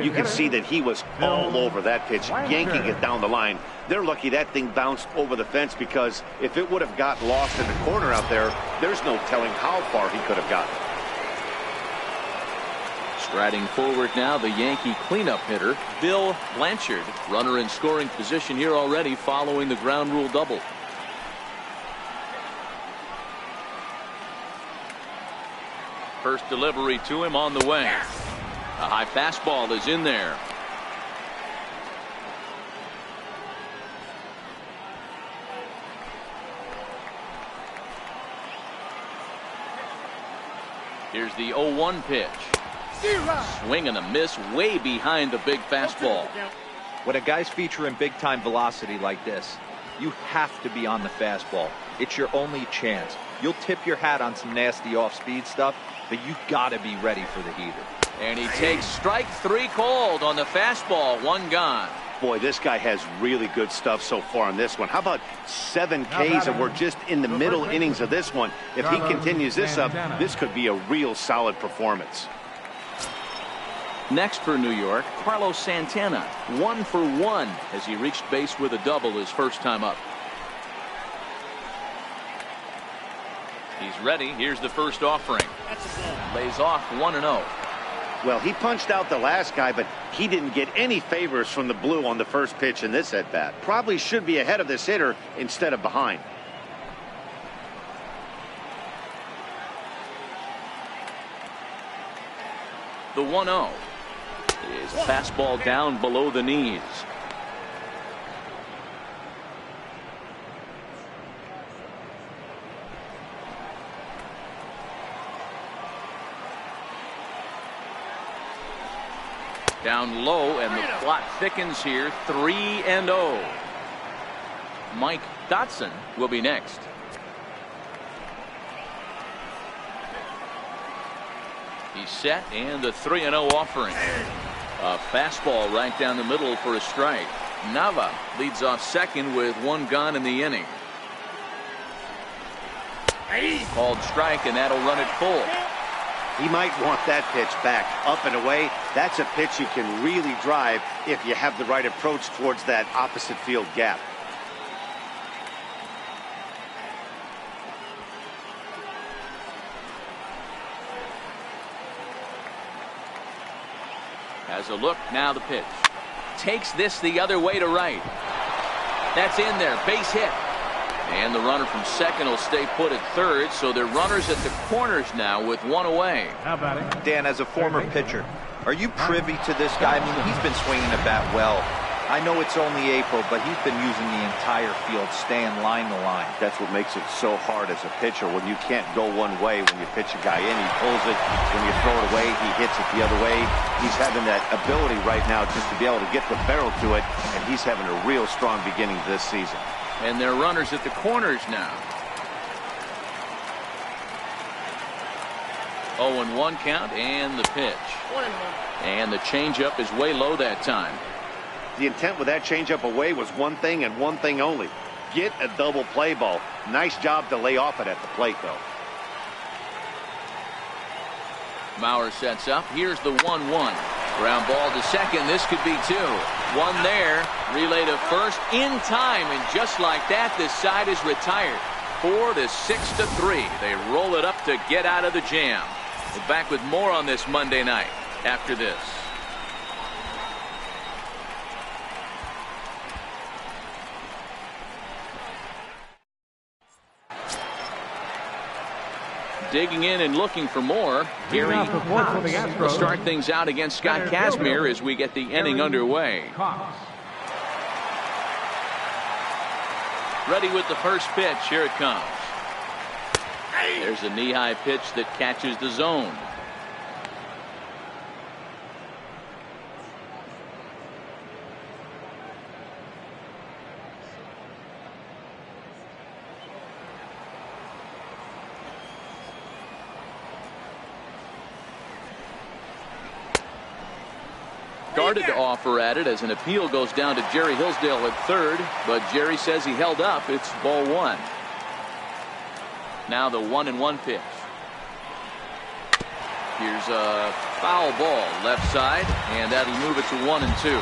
You can see that he was all over that pitch, yanking it down the line. They're lucky that thing bounced over the fence, because if it would have got lost in the corner out there, there's no telling how far he could have gotten.
Striding forward now, the Yankee cleanup hitter, Bill Blanchard. Runner in scoring position here already following the ground rule double. First delivery to him on the way. A high fastball is in there. Here's the 0-1 pitch. Swing and a miss way behind the big fastball.
When a guy's featuring big-time velocity like this, you have to be on the fastball. It's your only chance. You'll tip your hat on some nasty off-speed stuff, but you got to be ready for the heater.
And he takes strike three called on the fastball. One gone.
Boy, this guy has really good stuff so far on this one. How about 7 Ks, and we're just in the middle innings of this one. If he continues this up, this could be a real solid performance.
Next for New York, Carlos Santana. 1 for 1 as he reached base with a double his first time up. He's ready. Here's the first offering. Lays off 1-0.
Well, he punched out the last guy, but he didn't get any favors from the blue on the first pitch in this at-bat. Probably should be ahead of this hitter instead of behind.
The 1-0 is a fastball down below the knees. Down low, and the plot thickens here. 3-0. Mike Dotson will be next. He's set, and the 3-0 offering. A fastball right down the middle for a strike. Nava leads off second with 1 gone in the inning. Called strike, and that'll run it full.
He might want that pitch back, up and away. That's a pitch you can really drive if you have the right approach towards that opposite field gap.
Has a look, now the pitch. Takes this the other way to right. That's in there, base hit. And the runner from second will stay put at third, so they're runners at the corners now with 1 away.
Dan, as a former pitcher, are you privy to this guy? I mean, he's been swinging the bat well. I know it's only April, but he's been using the entire field, staying line to line.
That's what makes it so hard as a pitcher, when you can't go one way. When you pitch a guy in, he pulls it. When you throw it away, he hits it the other way. He's having that ability right now just to be able to get the barrel to it, and he's having a real strong beginning this season.
And they're runners at the corners now. 0-1 count, and the pitch. And the changeup is way low that time.
The intent with that changeup away was one thing and one thing only. Get a double play ball. Nice job to lay off it at the plate, though.
Mauer sets up. Here's the 1-1. Ground ball to second. This could be two. One there. Relay to first in time. And just like that, this side is retired. 4-6-3. They roll it up to get out of the jam. We're back with more on this Monday night after this. Digging in and looking for more. Gary will start things out against Scott Kazmir as we get the inning underway. Ready with the first pitch. Here it comes. There's a knee-high pitch that catches the zone. Started to offer at it as an appeal goes down to Jerry Hillsdale at third, but Jerry says he held up. It's ball one. Now the 1-1 pitch. Here's a foul ball left side, and that'll move it to 1-2.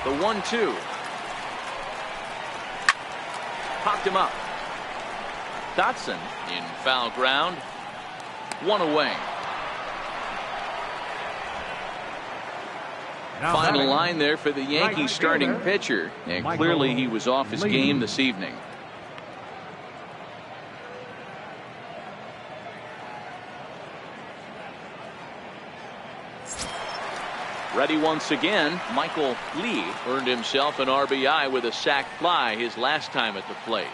The 1-2. Popped him up. Dotson in foul ground. One away. Final line there for the Yankees starting pitcher, and clearly he was off his game this evening. Ready once again. Michael Lee earned himself an RBI with a sac fly his last time at the plate.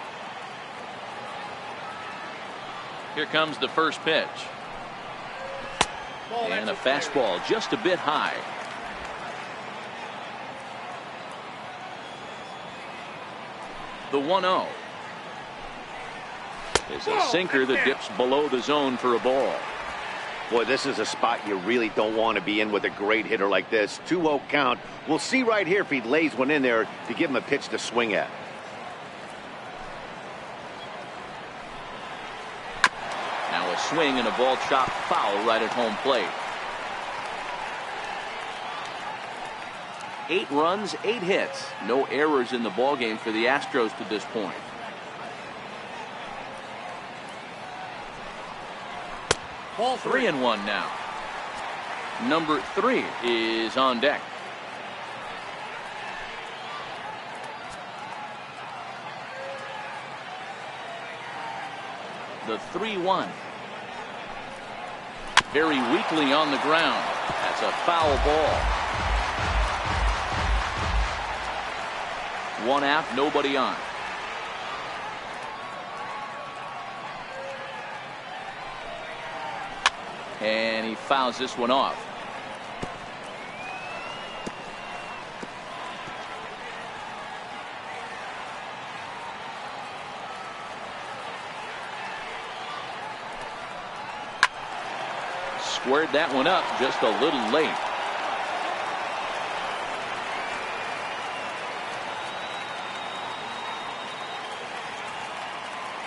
Here comes the first pitch. And a fastball just a bit high. The 1-0 is a sinker that dips below the zone for a ball.
Boy, this is a spot you really don't want to be in with a great hitter like this. 2-0 count. We'll see right here if he lays one in there to give him a pitch to swing at.
Now a swing and a ball chopped foul right at home plate. 8 runs, 8 hits. No errors in the ballgame for the Astros to this point. Ball 3-1 now. Number 3 is on deck. The 3-1. Very weakly on the ground. That's a foul ball. 1 out, nobody on. And he fouls this one off. Squared that one up just a little late.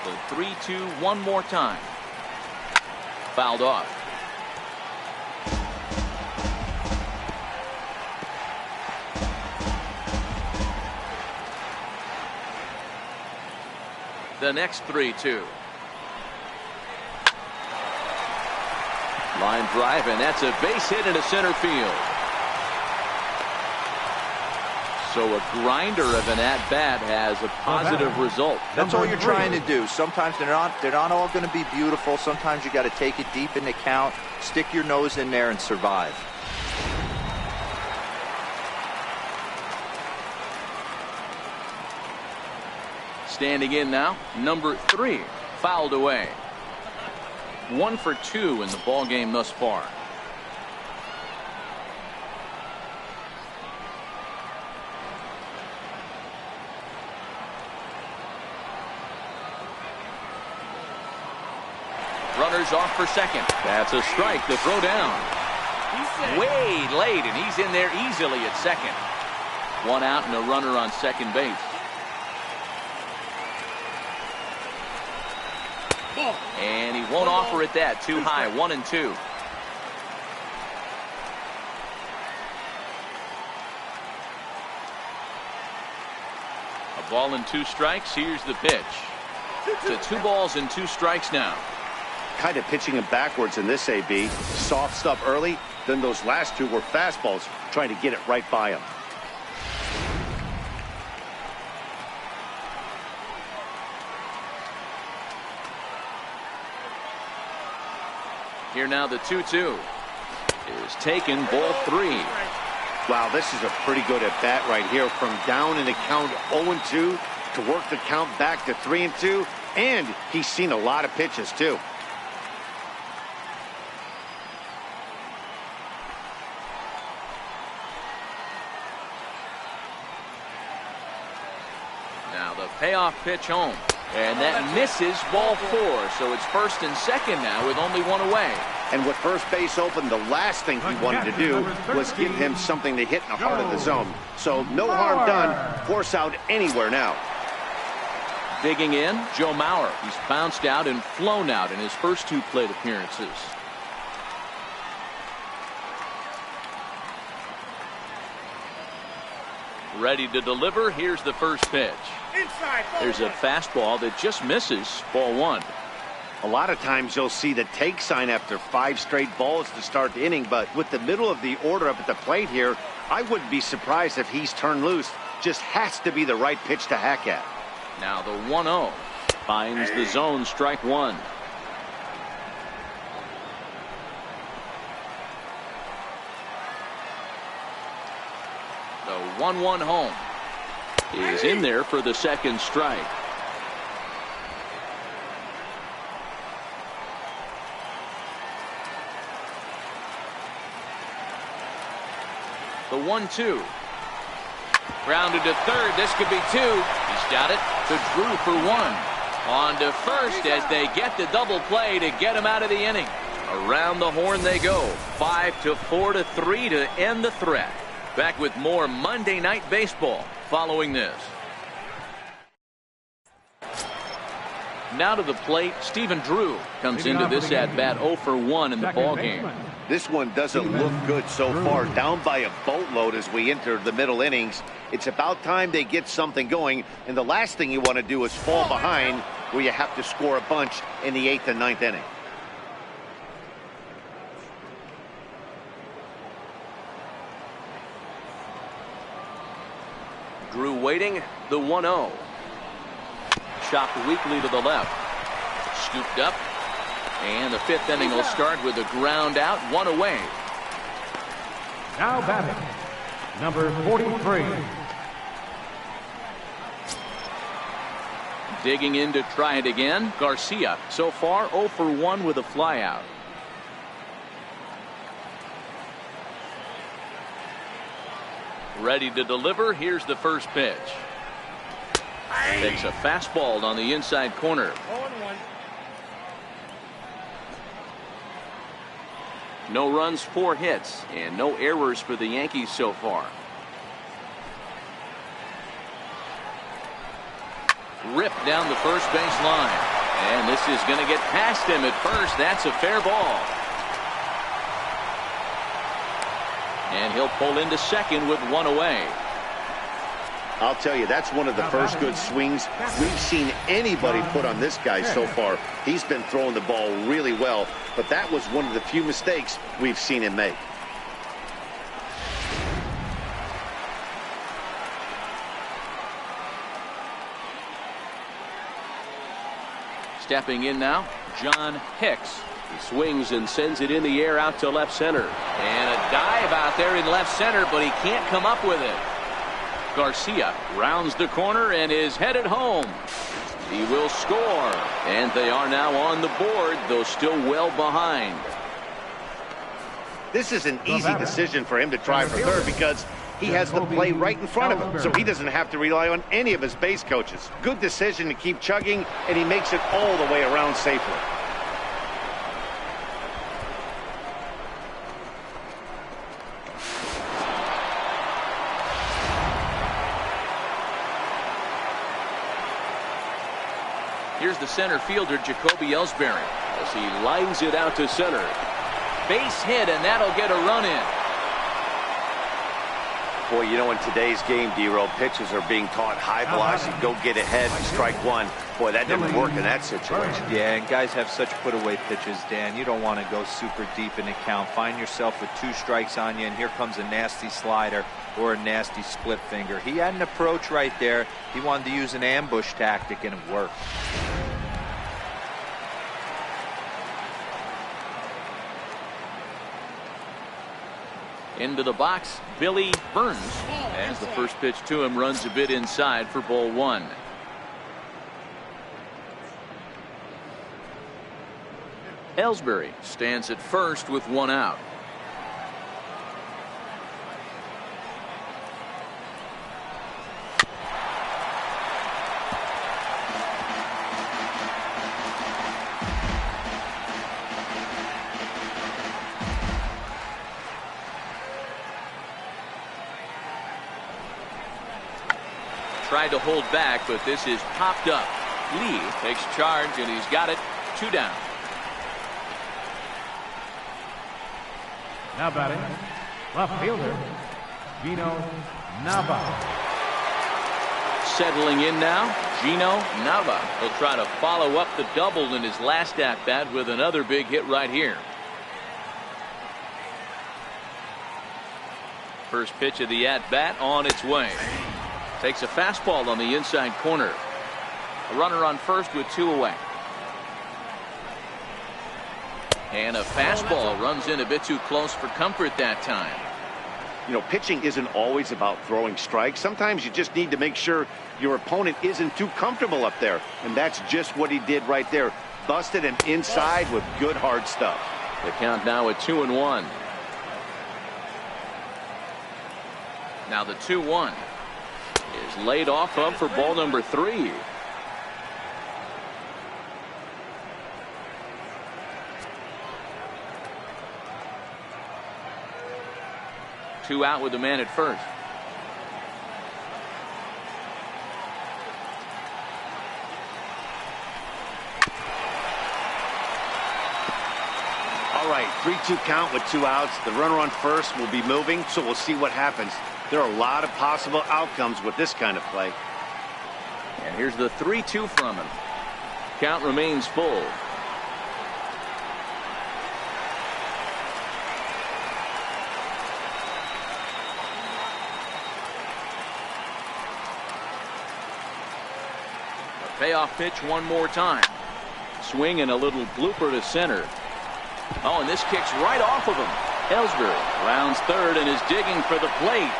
The 3-2 one more time. Fouled off. The next 3-2. Line drive, and that's a base hit into center field. So a grinder of an at-bat has a positive result.
That's all you're trying to do. Sometimes they're not all going to be beautiful. Sometimes you got to take it deep in the count, stick your nose in there, and survive.
Standing in now, number 3, fouled away. 1 for 2 in the ball game thus far. Runners off for second. That's a strike. The throw down. Way late, and he's in there easily at second. 1 out and a runner on second base. And he won't offer it that. Too high. 1-2. A ball and 2 strikes. Here's the pitch. To 2 balls and 2 strikes now.
Kind of pitching him backwards in this AB. Soft stuff early. Then those last 2 were fastballs, trying to get it right by him.
Here now the 2-2 is taken, ball 3.
Wow, this is a pretty good at bat right here. From down in the count 0-2 to work the count back to 3-2. And he's seen a lot of pitches too.
Now the payoff pitch home. And that misses, ball 4. So it's first and second now with only 1 away.
And with first base open, the last thing he wanted to do was give him something to hit in the heart of the zone. So no harm done. Force out anywhere now.
Digging in, Joe Mauer. He's bounced out and flown out in his first 2 plate appearances. Ready to deliver. Here's the first pitch. There's a fastball that just misses, ball 1.
A lot of times you'll see the take sign after 5 straight balls to start the inning, but with the middle of the order up at the plate here, I wouldn't be surprised if he's turned loose. Just has to be the right pitch to hack at.
Now the 1-0 finds the zone, strike 1. The 1-1 home is in there for the second strike. The 1-2. Grounded to third. This could be 2. He's got it to Drew for 1. On to first as they get the double play to get him out of the inning. Around the horn they go. 5-4 to 3 to end the threat. Back with more Monday Night Baseball following this. Now to the plate, Stephen Drew comes into this at-bat 0 for 1 in the ballgame.
This one doesn't look good so far. Down by a boatload as we enter the middle innings. It's about time they get something going, and the last thing you want to do is fall behind where you have to score a bunch in the 8th and 9th inning.
Drew waiting, the 1-0. Chopped weakly to the left. Scooped up. And the 5th inning will start with a ground out, 1 away.
Now batting, number 43.
Digging in to try it again, Garcia. So far 0 for 1 with a flyout. Ready to deliver. Here's the first pitch. Takes a fastball on the inside corner.
0-1.
No runs, 4 hits, and no errors for the Yankees so far. Ripped down the first base line. And this is going to get past him at first. That's a fair ball. And he'll pull into second with 1 away.
I'll tell you, that's one of the first good swings we've seen anybody put on this guy so far. He's been throwing the ball really well, but that was one of the few mistakes we've seen him make.
Stepping in now, John Hicks. He swings and sends it in the air out to left center. And a dive out there in left center, but he can't come up with it. Garcia rounds the corner and is headed home. He will score. And they are now on the board, though still well behind.
This is an easy decision for him to try for third because he has the play right in front of him, so he doesn't have to rely on any of his base coaches. Good decision to keep chugging, and he makes it all the way around safely.
Here's the center fielder, Jacoby Ellsbury, as he lines it out to center. Base hit, and that'll get a run in.
Boy, you know, in today's game, D-Roll, pitchers are being taught high velocity, go get ahead, strike one. Boy, that didn't work in that situation.
Yeah, and guys have such put-away pitches, Dan. You don't want to go super deep in the count. Find yourself with 2 strikes on you, and here comes a nasty slider or a nasty split finger. He had an approach right there. He wanted to use an ambush tactic, and it worked.
Into the box, Billy Burns, as the first pitch to him runs a bit inside for ball 1. Ellsbury stands at first with 1 out. Tried to hold back, but this is popped up. Lee takes charge, and he's got it. 2 down.
Now batting, left fielder, Gino Nava.
Settling in now, Gino Nava. He'll try to follow up the double in his last at-bat with another big hit right here. First pitch of the at-bat on its way. Takes a fastball on the inside corner. A runner on first with 2 away. And a fastball runs in a bit too close for comfort that time.
You know, pitching isn't always about throwing strikes. Sometimes you just need to make sure your opponent isn't too comfortable up there. And that's just what he did right there. Busted him inside with good hard stuff.
The count now at 2-1. Now the 2-1 is laid off of for ball number 3. Two out with the man at first.
All right, 3-2 count with 2 outs. The runner on first will be moving, so we'll see what happens. There are a lot of possible outcomes with this kind of play.
And here's the 3-2 from him. Count remains full. A payoff pitch one more time. Swing and a little blooper to center. Oh, and this kicks right off of him. Ellsbury rounds third and is digging for the plate.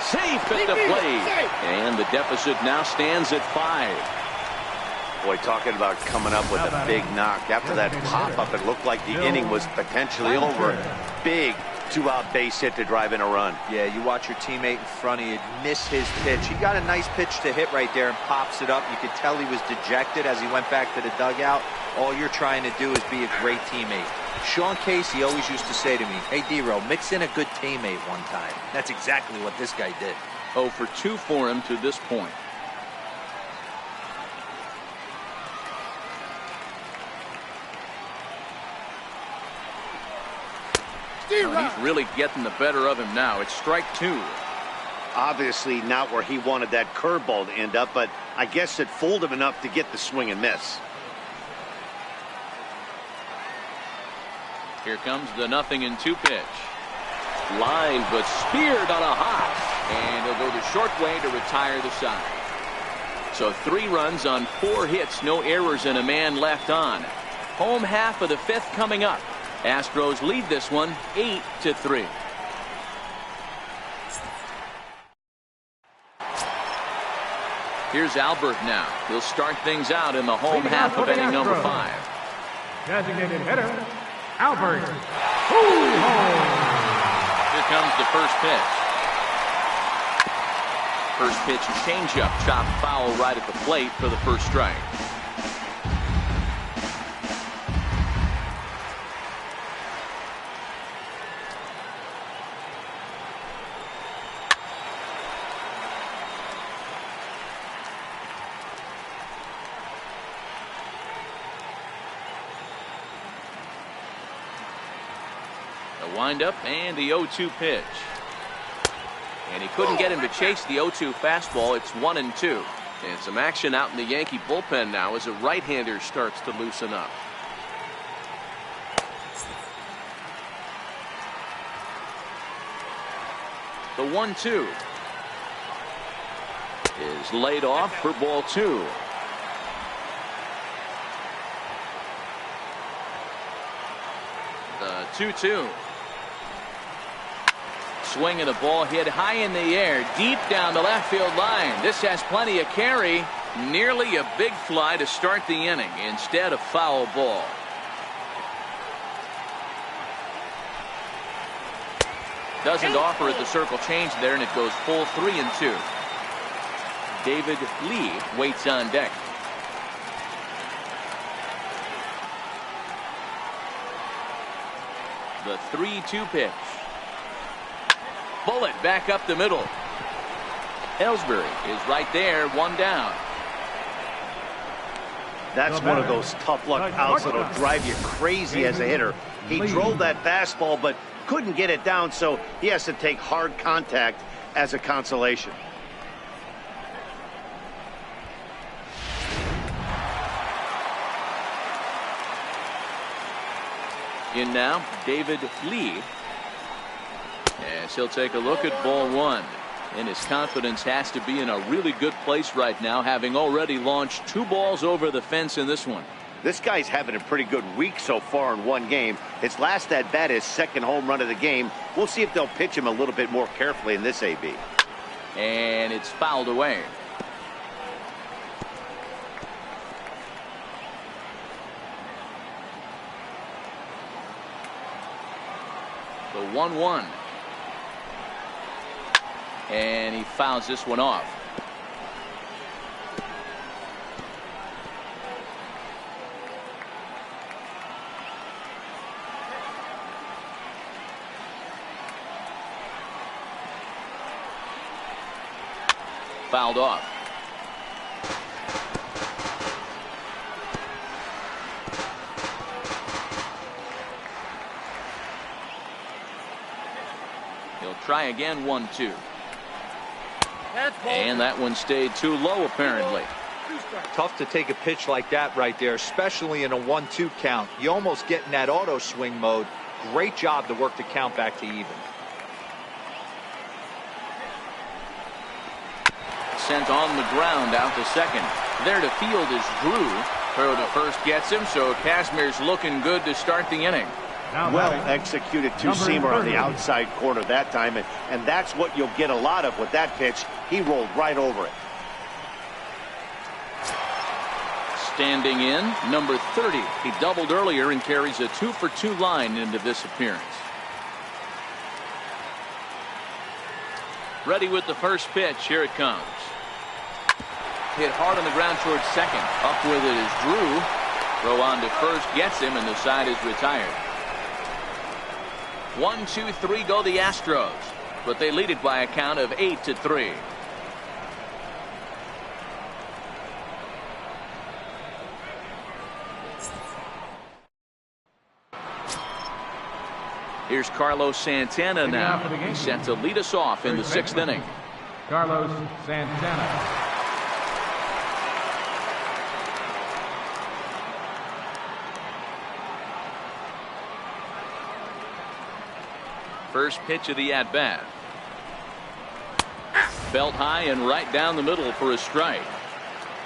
Safe at the plate. And the deficit now stands at 5.
Boy, talking about coming up with a big knock. After that pop-up, it looked like the inning was potentially over. Big 2-out base hit to drive in a run.
Yeah, you watch your teammate in front of you miss his pitch. He got a nice pitch to hit right there and pops it up. You could tell he was dejected as he went back to the dugout. All you're trying to do is be a great teammate. Sean Casey always used to say to me, hey, D-Row, mix in a good teammate one time. That's exactly what this guy did.
0 for 2 for him to this point. He's really getting the better of him now. It's strike 2.
Obviously not where he wanted that curveball to end up, but I guess it fooled him enough to get the swing and miss.
Here comes the 0-2 pitch. Line, but speared on a hop. And he'll go the short way to retire the side. So 3 runs on 4 hits, no errors, and a man left on. Home half of the 5th coming up. Astros lead this one 8-3. Here's Albert now. He'll start things out in the home half of inning number 5.
Designated hitter, Albert.
Here comes the first pitch. First pitch changeup, chopped foul right at the plate for the first strike. The windup and the 0-2 pitch. And he couldn't get him to chase the 0-2 fastball. It's 1-2. And some action out in the Yankee bullpen now as a right-hander starts to loosen up. The 1-2 is laid off for ball 2. The 2-2. Swing and a ball hit high in the air, deep down the left field line. This has plenty of carry. Nearly a big fly to start the inning. Instead, a foul ball. Doesn't offer at the circle change there, and it goes full 3-2. David Lee waits on deck. The 3-2 pitch. Bullet back up the middle. Ellsbury is right there, one down.
That's one of those tough luck outs that'll drive you crazy as a hitter. He drove that fastball but couldn't get it down, so he has to take hard contact as a consolation.
In now, David Lee. As he'll take a look at ball 1. And his confidence has to be in a really good place right now, having already launched 2 balls over the fence in this one.
This guy's having a pretty good week so far in one game. His last at bat, his second home run of the game. We'll see if they'll pitch him a little bit more carefully in this AB.
And it's fouled away. The 1-1. And he fouls this one off. Fouled off. He'll try again, 1-2. And that one stayed too low, apparently.
Tough to take a pitch like that right there, especially in a 1-2 count. You almost get in that auto swing mode. Great job to work the count back to even.
Sent on the ground out to second. There to field is Drew. Throw to first gets him, so Kazmir's looking good to start the inning.
Well executed two-seamer on the outside corner that time, and that's what you'll get a lot of with that pitch. He rolled right over it.
Standing in, number 30. He doubled earlier and carries a 2-for-2 line into this appearance. Ready with the first pitch. Here it comes. Hit hard on the ground towards second. Up with it is Drew. Throw on to first gets him, and the side is retired. 1, 2, 3 go the Astros, but they lead it by a count of 8-3. Here's Carlos Santana now. He's set to lead us off in the 6th inning.
Carlos Santana.
First pitch of the at-bat. Belt high and right down the middle for a strike.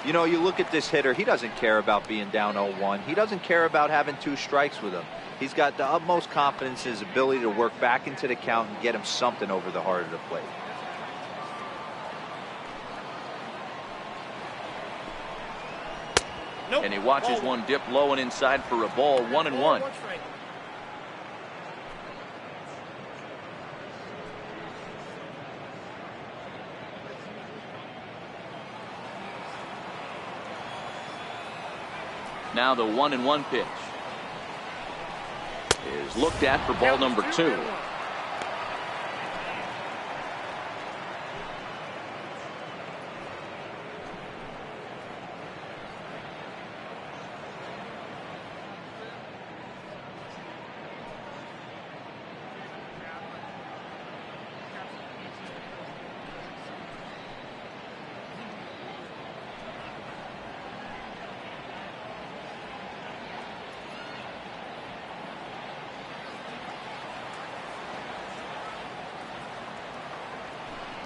You know, you look at this hitter, he doesn't care about being down 0-1. He doesn't care about having 2 strikes with him. He's got the utmost confidence in his ability to work back into the count and get him something over the heart of the plate.
And he watches one dip low and inside for a ball. 1-1. Now the 1-1 pitch is looked at for ball number 2.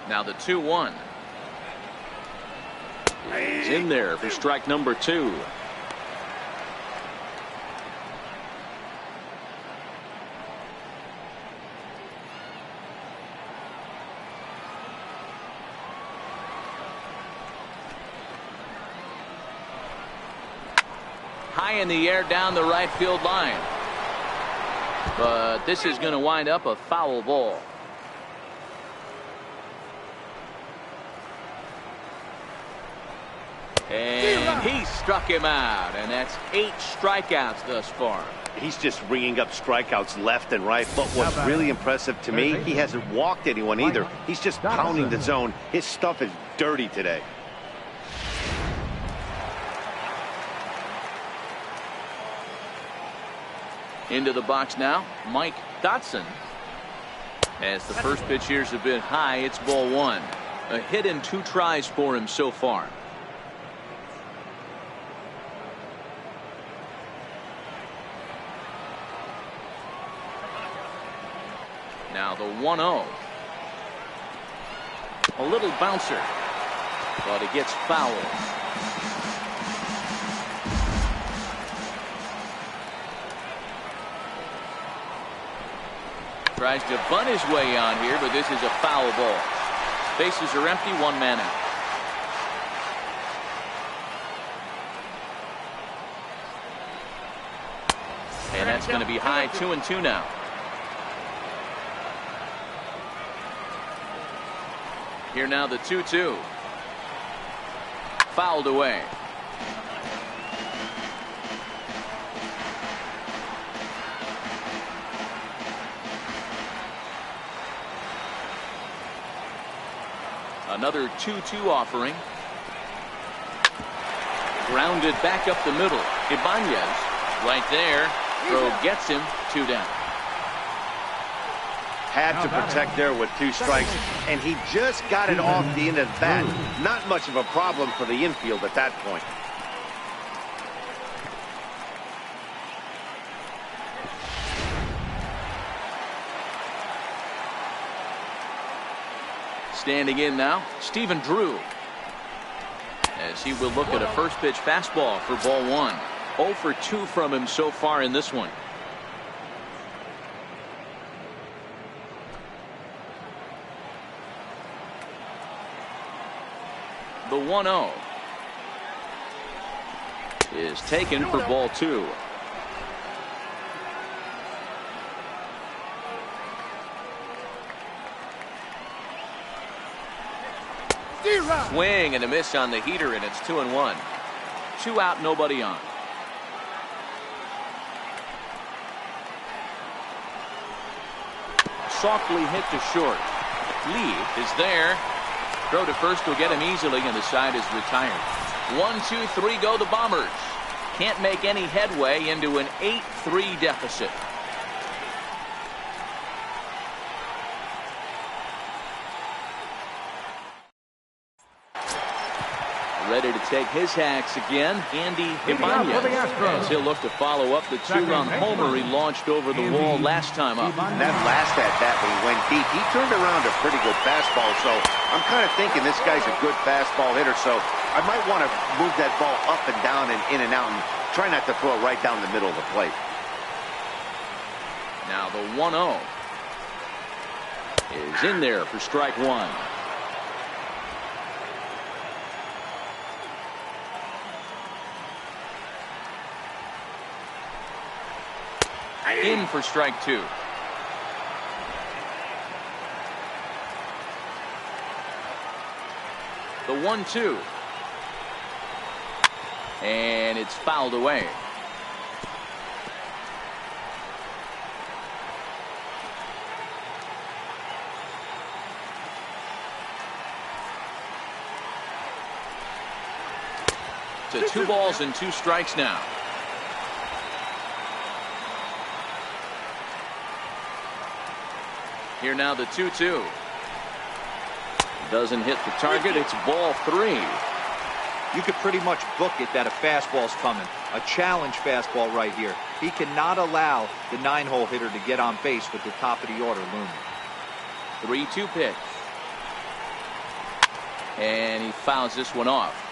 Now the 2-1. He's in there for strike number 2. High in the air down the right field line. But this is going to wind up a foul ball. And he struck him out, and that's 8 strikeouts thus far.
He's just ringing up strikeouts left and right. But what's really impressive to me, he hasn't walked anyone either. He's just pounding the zone. His stuff is dirty today.
Into the box now, Mike Dotson. As the first pitch here's a bit high, it's ball 1. A hit and 2 tries for him so far. Now the 1-0. A little bouncer, but it gets fouled. Tries to bunt his way on here, but this is a foul ball. Bases are empty, 1 man out. And that's going to be high, 2-2 now. Here now the 2-2. Fouled away. Another 2-2 offering. Grounded back up the middle. Ibanez right there. Throw gets him 2 down.
Had to protect there with 2 strikes, and he just got it off the end of the bat. Not much of a problem for the infield at that point.
Standing in now, Stephen Drew. As he will look at a first pitch fastball for ball 1. 0 for 2 from him so far in this one. The 1-0 is taken for ball 2. Swing and a miss on the heater, and it's 2-1. 2 out, nobody on. Softly hit to short. Lee is there. Throw to first will get him easily, and the side is retired. 1, 2, 3 go the Bombers. Can't make any headway into an 8-3 deficit. Ready to take his hacks again, Andy Ibanez, as he'll look to follow up the 2-run homer he launched over the wall last time up.
And that last at-bat when he went deep, he turned around a pretty good fastball, so I'm kind of thinking this guy's a good fastball hitter, so I might want to move that ball up and down and in and out and try not to throw it right down the middle of the plate.
Now the 1-0 is in there for strike 1. In for strike 2. The 1-2. And it's fouled away. To 2 balls and 2 strikes now. Here now the 2-2. Doesn't hit the target. It's ball 3.
You could pretty much book it that a fastball's coming. A challenge fastball right here. He cannot allow the 9-hole hitter to get on base with the top of the order looming.
3-2 pitch. And he fouls this one off.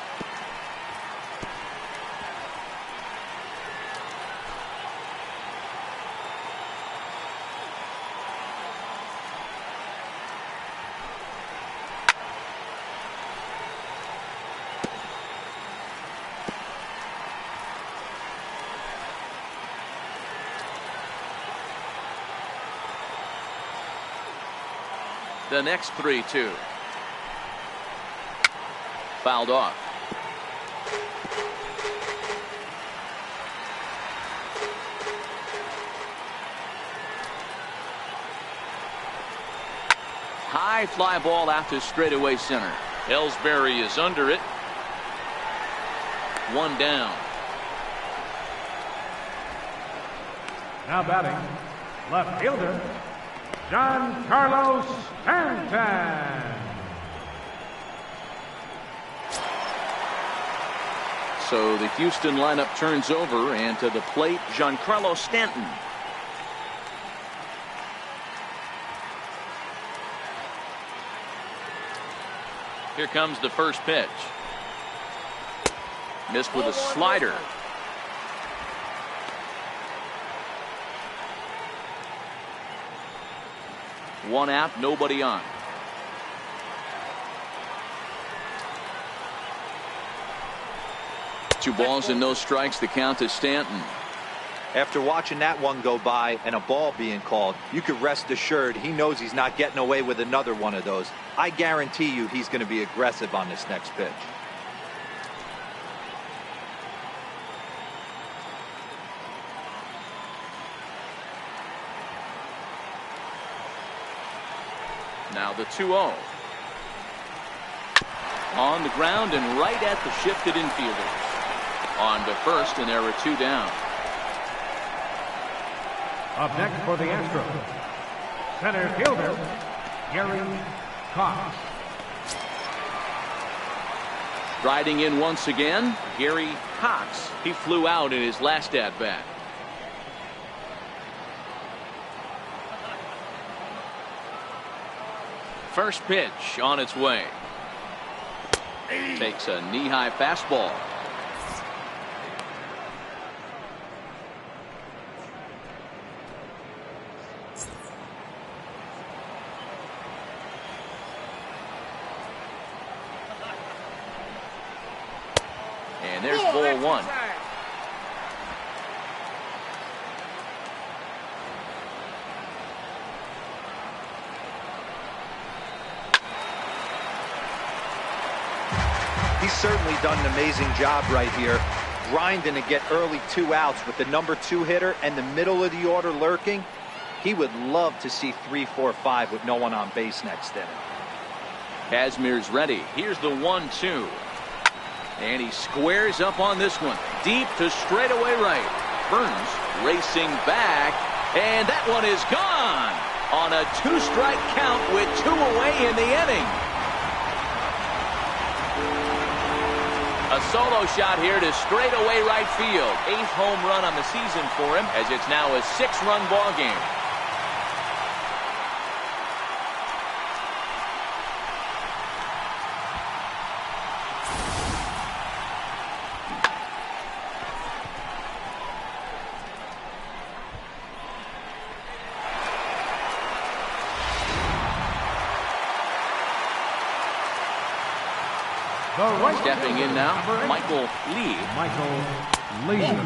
The next 3-2. Fouled off. High fly ball out to straightaway center. Ellsbury is under it. One down.
Now batting, left fielder, Giancarlo Stanton.
So the Houston lineup turns over, and to the plate, Giancarlo Stanton. Here comes the first pitch. Missed with a slider. One out, nobody on. Two balls and no strikes. The count to Stanton.
After watching that one go by and a ball being called, you could rest assured he knows he's not getting away with another one of those. I guarantee you he's going to be aggressive on this next pitch.
Now the 2-0. On the ground and right at the shifted infielders. On to first, and there are two down.
Up next for the Astros, center fielder, Gary Cox.
Riding in once again, Gary Cox. He flew out in his last at-bat. First pitch on its way. Takes a knee-high fastball. And there's ball one.
He's certainly done an amazing job right here, grinding to get early 2 outs with the number 2 hitter and the middle of the order lurking. He would love to see 3, 4, 5 with no one on base next inning.
Kazmir's ready. Here's the 1-2. And he squares up on this one. Deep to straightaway right. Burns racing back. And that one is gone on a 2-strike count with 2 away in the inning. A solo shot here to straightaway right field. 8th home run on the season for him, as it's now a 6-run ball game. Stepping in now, Michael Lee.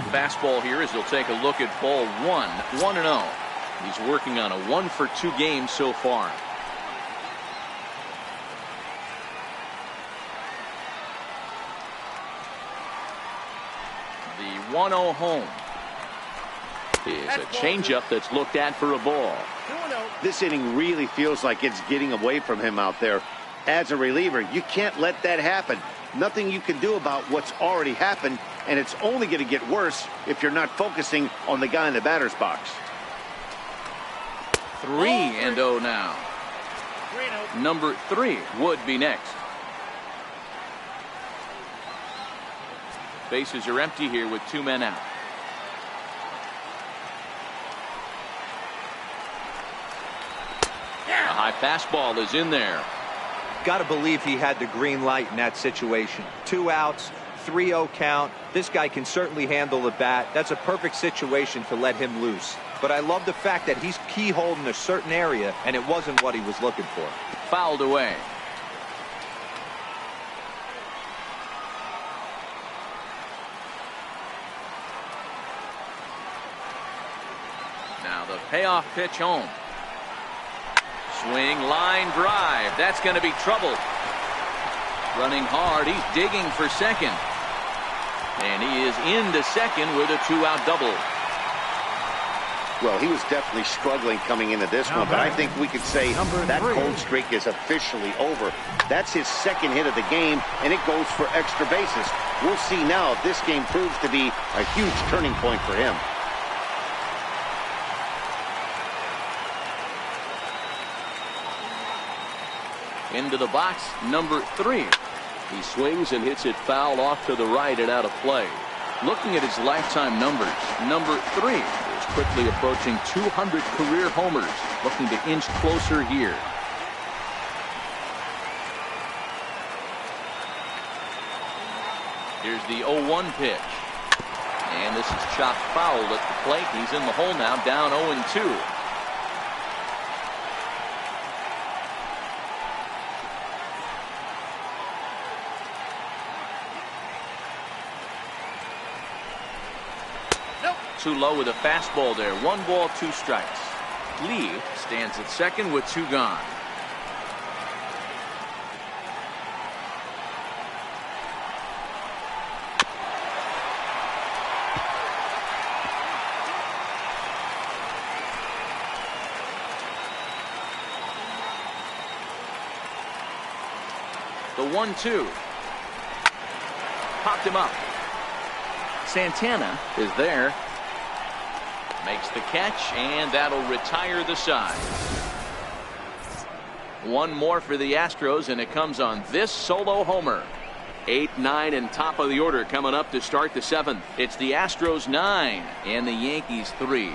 Fastball here as he'll take a look at ball 1. 1-0. He's working on a 1-for-2 game so far. The 1-0 home is a changeup that's looked at for a ball.
This inning really feels like it's getting away from him out there. As a reliever, you can't let that happen. Nothing you can do about what's already happened, and it's only going to get worse if you're not focusing on the guy in the batter's box.
3-0 now. Number 3 would be next. Bases are empty here with 2 men out. A high fastball is in there.
Got to believe he had the green light in that situation. 2 outs, 3-0 count. This guy can certainly handle the bat. That's a perfect situation to let him loose. But I love the fact that he's keyholed in a certain area, and it wasn't what he was looking for.
Fouled away. Now the payoff pitch home. Swing, line drive. That's going to be trouble. Running hard. He's digging for second. And he is into second with a 2-out double.
Well, he was definitely struggling coming into this one, but I think we could say that cold streak is officially over. That's his second hit of the game, and it goes for extra bases. We'll see now if this game proves to be a huge turning point for him.
Into the box, number 3. He swings and hits it foul off to the right and out of play. Looking at his lifetime numbers, number 3 is quickly approaching 200 career homers, looking to inch closer here. Here's the 0-1 pitch. And this is chopped foul at the plate. He's in the hole now, down 0-2. Too low with a fastball there. 1 ball, 2 strikes. Lee stands at second with 2 gone. The 1-2. Popped him up. Santana is there. Makes the catch, and that'll retire the side. 1 more for the Astros, and it comes on this solo homer. 8, 9, and top of the order coming up to start the 7th. It's the Astros 9 and the Yankees 3.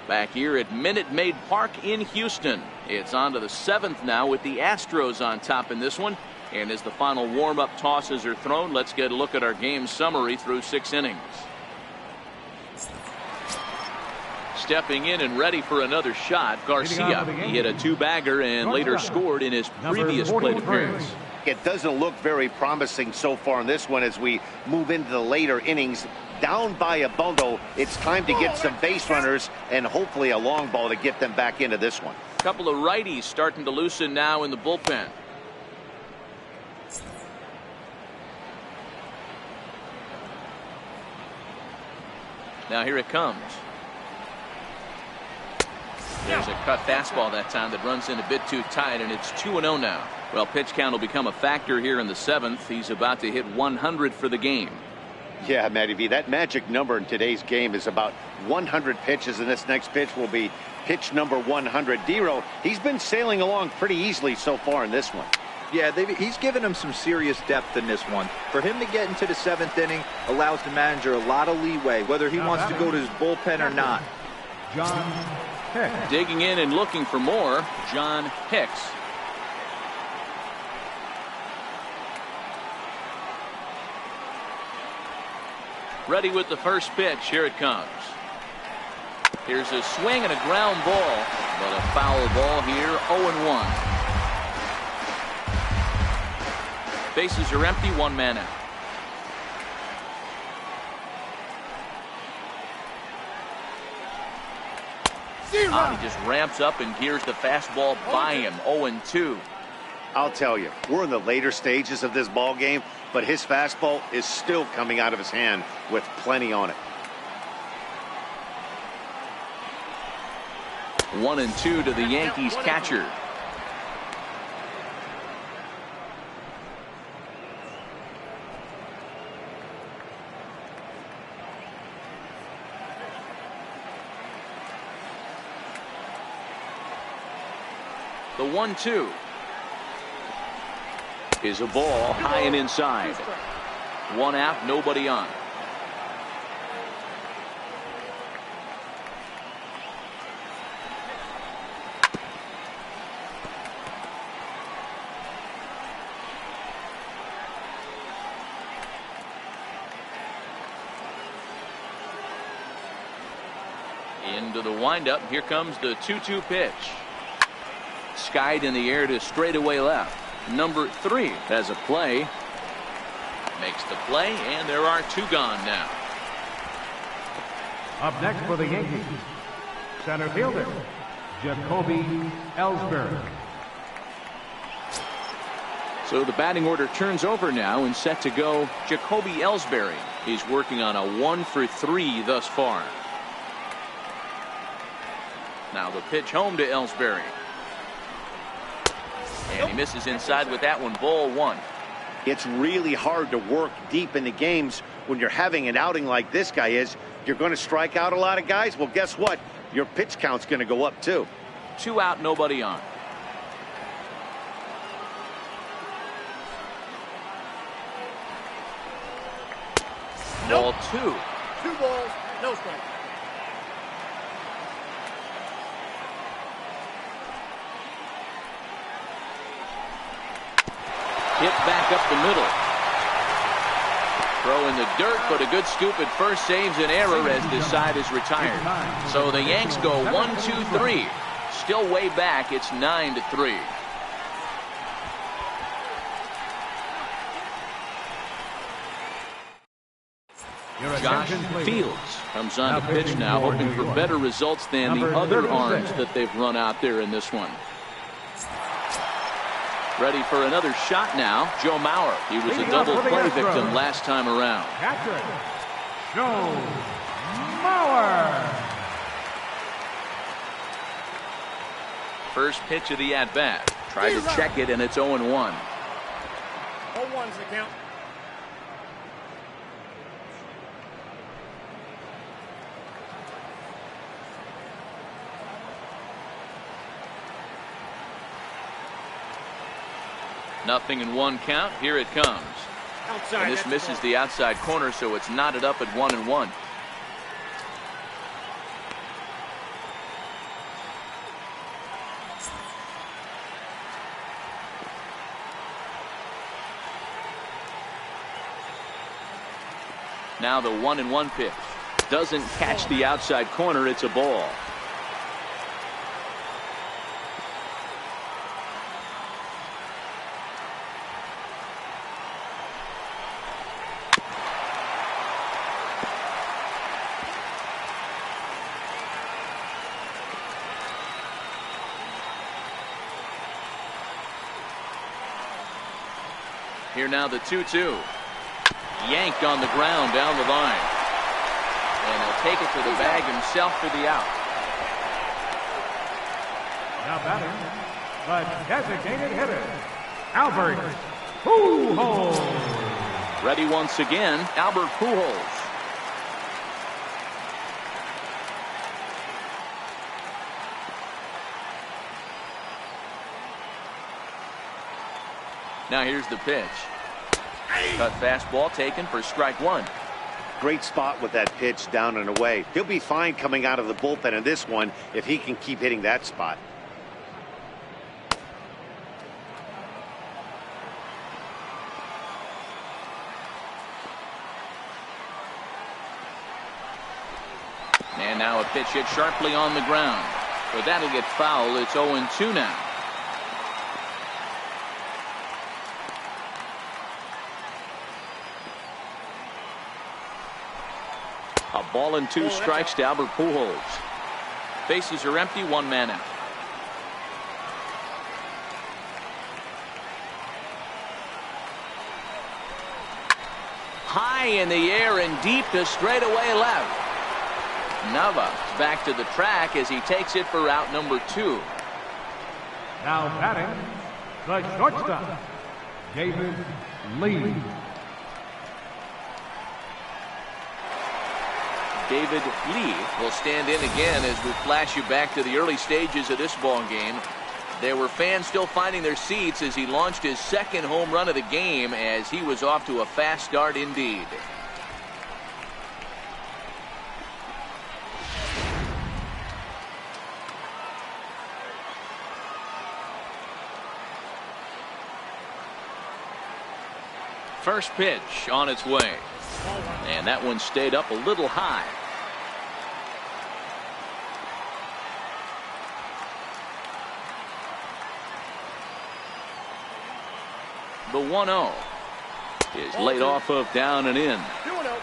Back here at Minute Maid Park in Houston. It's on to the 7th now with the Astros on top in this one. And as the final warm-up tosses are thrown, let's get a look at our game summary through 6 innings. Stepping in and ready for another shot, Garcia. He hit a 2-bagger and later scored in his previous plate appearance.
It doesn't look very promising so far in this one as we move into the later innings. Down by a bundle, it's time to get some base runners and hopefully a long ball to get them back into this one.
A couple of righties starting to loosen now in the bullpen. Now here it comes. There's a cut fastball that time that runs in a bit too tight, and it's 2-0 now. Well, pitch count will become a factor here in the 7th. He's about to hit 100 for the game.
Yeah, Matty V, that magic number in today's game is about 100 pitches, and this next pitch will be pitch number 100. Dero, he's been sailing along pretty easily so far in this one.
Yeah, he's given him some serious depth in this one. For him to get into the 7th inning allows the manager a lot of leeway, whether he wants to go to his bullpen or not.
John Hicks.
Digging in and looking for more, John Hicks. Ready with the first pitch. Here it comes. Here's a swing and a ground ball, but a foul ball here. 0-1. Bases are empty, 1 man out. He just ramps up and gears the fastball by him. 0-2.
I'll tell you, we're in the later stages of this ball game, but his fastball is still coming out of his hand with plenty on it.
1-2 to the Yankees catcher. The 1-2 is a ball high and inside. 1 out, nobody on. Into the windup. Here comes the 2-2 pitch. Skied in the air to straightaway left. Number 3 has a play. Makes the play, and there are 2 gone now.
Up next for the Yankees, center fielder, Jacoby Ellsbury.
So the batting order turns over now and set to go Jacoby Ellsbury. He's working on a 1-for-3 thus far. Now the pitch home to Ellsbury. And he misses inside with that one. Ball 1.
It's really hard to work deep into games when you're having an outing like this guy is. You're going to strike out a lot of guys. Well, guess what? Your pitch count's going to go up too.
2 out, nobody on. Ball 2.
2 balls, no strike.
Hit back up the middle. Throw in the dirt, but a good scoop at first saves an error as this side is retired. So the Yanks go 1-2-3. Still way back. It's 9-3. Josh Fields comes on to pitch now, hoping for better results than the other arms that they've run out there in this one. Ready for another shot now, Joe Mauer. He was a double play victim last time around.
Catcher, Joe Mauer.
First pitch of the at-bat. Tried to check it, and it's 0-1.
0-1's the count.
Nothing in 1 count. Here it comes.
Outside,
and this misses the outside corner, so it's knotted up at 1-1. Now the 1-1 pitch. Doesn't catch the outside corner. It's a ball. Here now the 2-2. Yanked on the ground down the line. And he'll take it to the bag himself for the out.
Now batting, the designated hitter, Albert Pujols.
Ready once again, Albert Pujols. Now here's the pitch. Cut fastball taken for strike 1.
Great spot with that pitch down and away. He'll be fine coming out of the bullpen in this one if he can keep hitting that spot.
And now a pitch hit sharply on the ground. But that'll get foul. It's 0-2 now. A ball and 2 strikes to Albert Pujols. Bases are empty, 1 man out. High in the air and deep to straightaway left. Nava back to the track as he takes it for out number 2.
Now batting, the shortstop, David Lee.
David Lee will stand in again as we flash you back to the early stages of this ball game. There were fans still finding their seats as he launched his 2nd home run of the game as he was off to a fast start indeed. First pitch on its way. And that one stayed up a little high. The 1-0 is laid off of down and in.
2-0.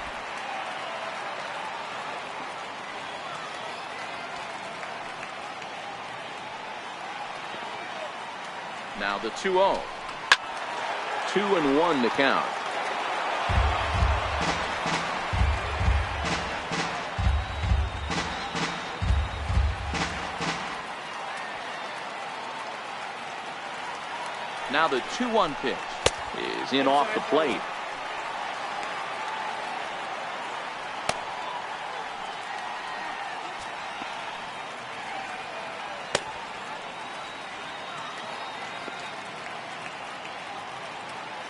Now the 2-0. 2-1 to count. Now the 2-1 pitch is in off the plate.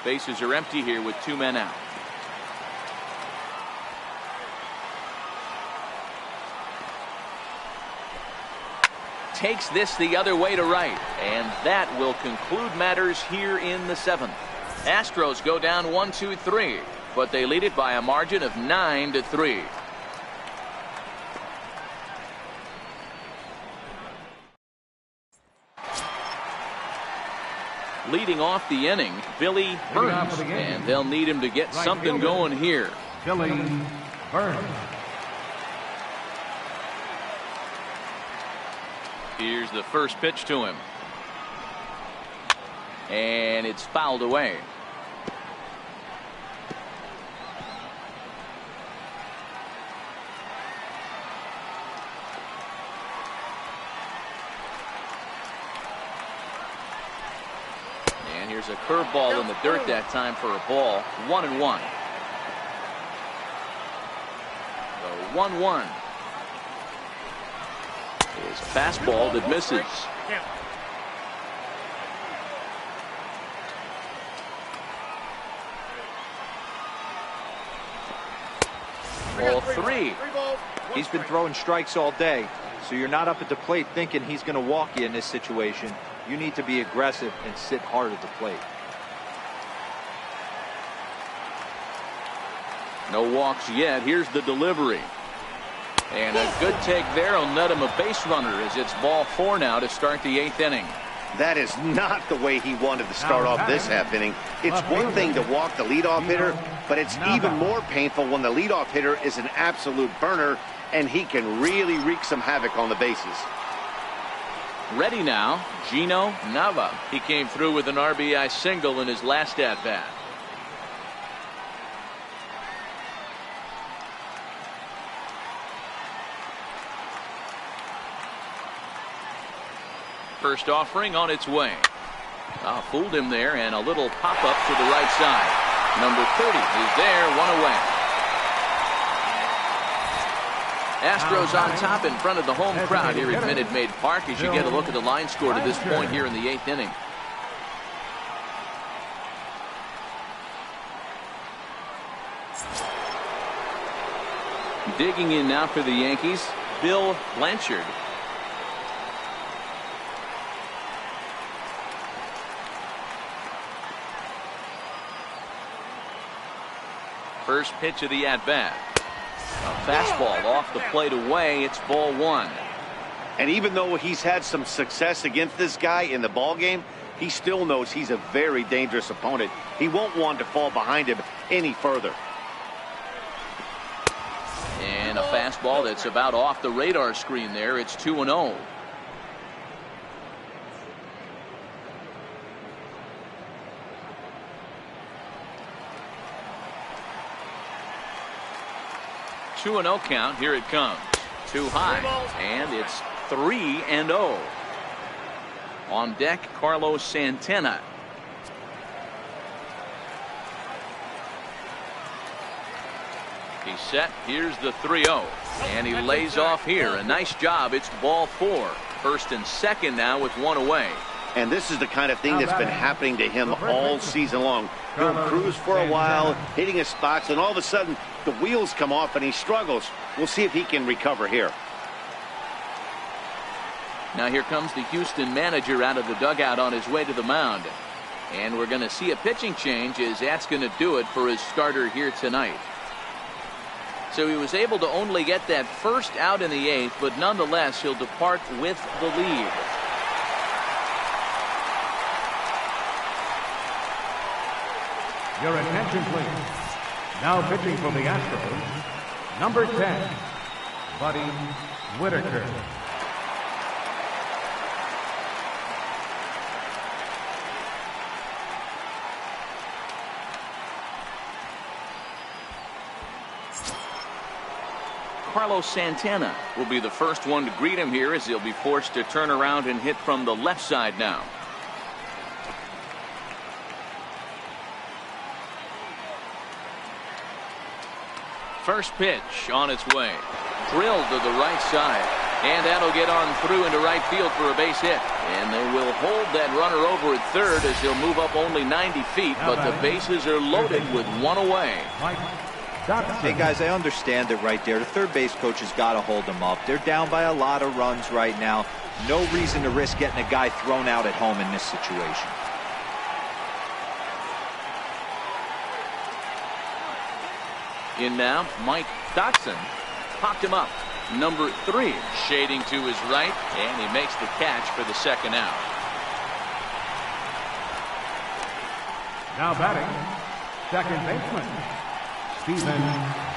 Bases are empty here with 2 men out. Takes this the other way to right, and that will conclude matters here in the 7th. Astros go down 1-2-3, but they lead it by a margin of 9-3. Leading off the inning, Billy Burns, and they'll need him to get something going here.
Billy Burns.
Here's the first pitch to him, and it's fouled away. And here's a curveball in the dirt that time for a ball. 1-1. The 1-1 is a fastball that misses. Ball 3.
He's been throwing strikes all day, so you're not up at the plate thinking he's going to walk you in this situation. You need to be aggressive and sit hard at the plate.
No walks yet. Here's the delivery. And a good take there will net him a base runner as it's ball 4 now to start the 8th inning.
That is not the way he wanted to start off this half inning. It's one thing to walk the leadoff hitter, but it's even more painful when the leadoff hitter is an absolute burner and he can really wreak some havoc on the bases.
Ready now, Gino Nava. He came through with an RBI single in his last at-bat. First offering on its way. Fooled him there, and a little pop-up to the right side. Number 30 is there, 1 away. Astros on top in front of the home crowd here at Minute Maid Park as you get a look at the line score to this point here in the 8th inning. Digging in now for the Yankees, Bill Blanchard. First pitch of the at-bat. A fastball off the plate away. It's ball 1.
And even though he's had some success against this guy in the ball game, he still knows he's a very dangerous opponent. He won't want to fall behind him any further.
And a fastball that's about off the radar screen there. It's 2-0. Two and 0 count. Here it comes. Too high, and it's 3-0. On deck, Carlos Santana. He's set. Here's the 3-0, and he lays off here. A nice job. It's ball 4. First and second now with 1 away.
And this is the kind of thing that's been happening to him all season long. He'll cruise for a while, hitting his spots, and all of a sudden the wheels come off and he struggles. We'll see if he can recover here.
Now here comes the Houston manager out of the dugout on his way to the mound. And we're going to see a pitching change as that's going to do it for his starter here tonight. So he was able to only get that first out in the 8th, but nonetheless he'll depart with the lead.
Your attention, please. Now pitching for the Astros, number 10, Buddy Whitaker.
Carlos Santana will be the first one to greet him here as he'll be forced to turn around and hit from the left side now. First pitch on its way. Drilled to the right side. And that'll get on through into right field for a base hit. And they will hold that runner over at third as he'll move up only 90 feet. But the bases are loaded with one away.
Hey guys, I understand it right there. The third base coach has got to hold them up. They're down by a lot of runs right now. No reason to risk getting a guy thrown out at home in this situation.
In now, Mike Dotson popped him up. Number 3 shading to his right, and he makes the catch for the second out.
Now batting, second baseman, Stephen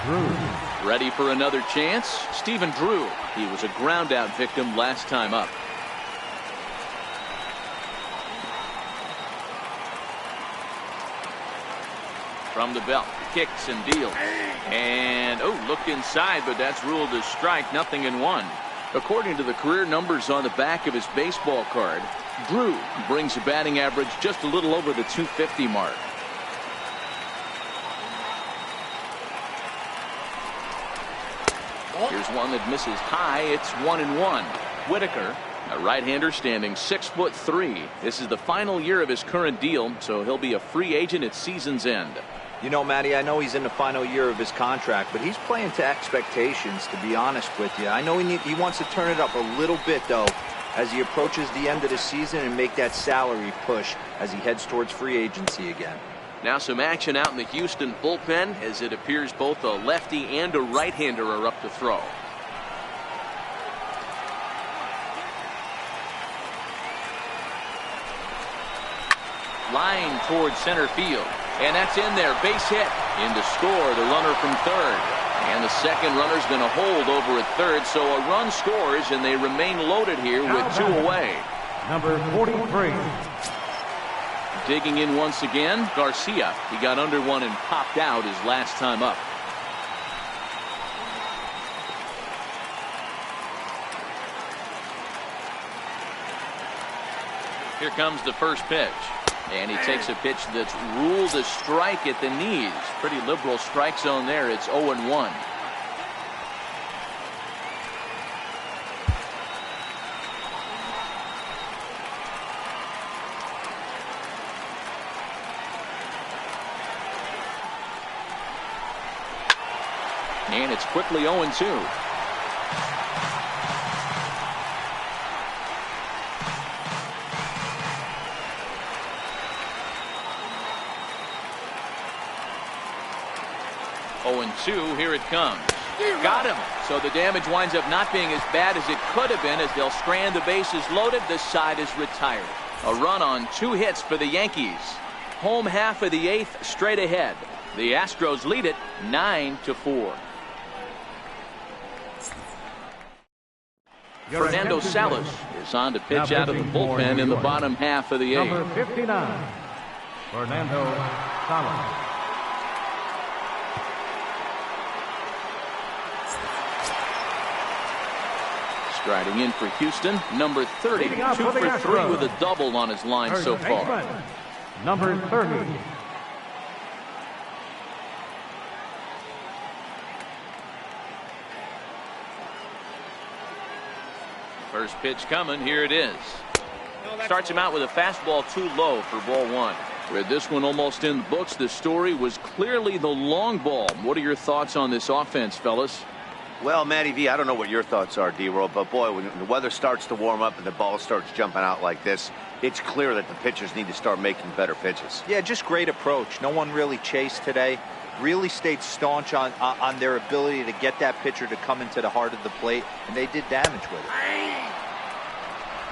Drew.
Ready for another chance? Stephen Drew. He was a ground out victim last time up. From the belt, kicks and deals. And, looked inside, but that's ruled a strike, 0-1. According to the career numbers on the back of his baseball card, Drew brings a batting average just a little over the 250 mark. Here's one that misses high. It's 1-1. Whitaker, a right-hander standing 6'3". This is the final year of his current deal, so he'll be a free agent at season's end.
You know, Matty, I know he's in the final year of his contract, but he's playing to expectations, to be honest with you. I know he wants to turn it up a little bit, though, as he approaches the end of the season and make that salary push as he heads towards free agency again.
Now some action out in the Houston bullpen as it appears both a lefty and a right-hander are up to throw. Line towards center field. And that's in there. Base hit. In to score the runner from third. And the second runner's going to hold over at third. So a run scores and they remain loaded here with 2 away.
Number 43.
Digging in once again, Garcia. He got under one and popped out his last time up. Here comes the first pitch. And he takes a pitch that's ruled a strike at the knees. Pretty liberal strike zone there. It's 0-1. And it's quickly 0-2. Here it comes. Got him. So the damage winds up not being as bad as it could have been as they'll strand the bases loaded. This side is retired. A run on 2 hits for the Yankees. Home half of the 8th straight ahead. The Astros lead it 9-4. Fernando Salas is on to pitch out of the bullpen in the bottom half of the 8th.
Number 59, Fernando Salas.
Striding in for Houston, number 30, 2 for 3 with a double on his line so far.
Number 30.
First pitch coming, here it is. Starts him out with a fastball too low for ball 1. With this one almost in the books, the story was clearly the long ball. What are your thoughts on this offense, fellas?
Well, Matty V, I don't know what your thoughts are, D-Roll, but boy, when the weather starts to warm up and the ball starts jumping out like this, it's clear that the pitchers need to start making better pitches.
Yeah, just great approach. No one really chased today. Really stayed staunch on their ability to get that pitcher to come into the heart of the plate, and they did damage with it.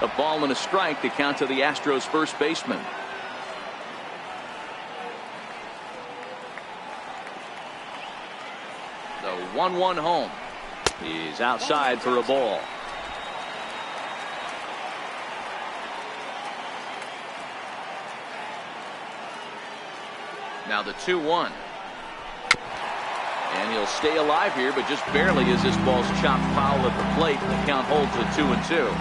A ball and a strike to count to the Astros first baseman. The 1-1 home. He's outside for a ball. Now the 2-1. And he'll stay alive here, but just barely as this ball's chopped foul at the plate. The count holds at 2-2.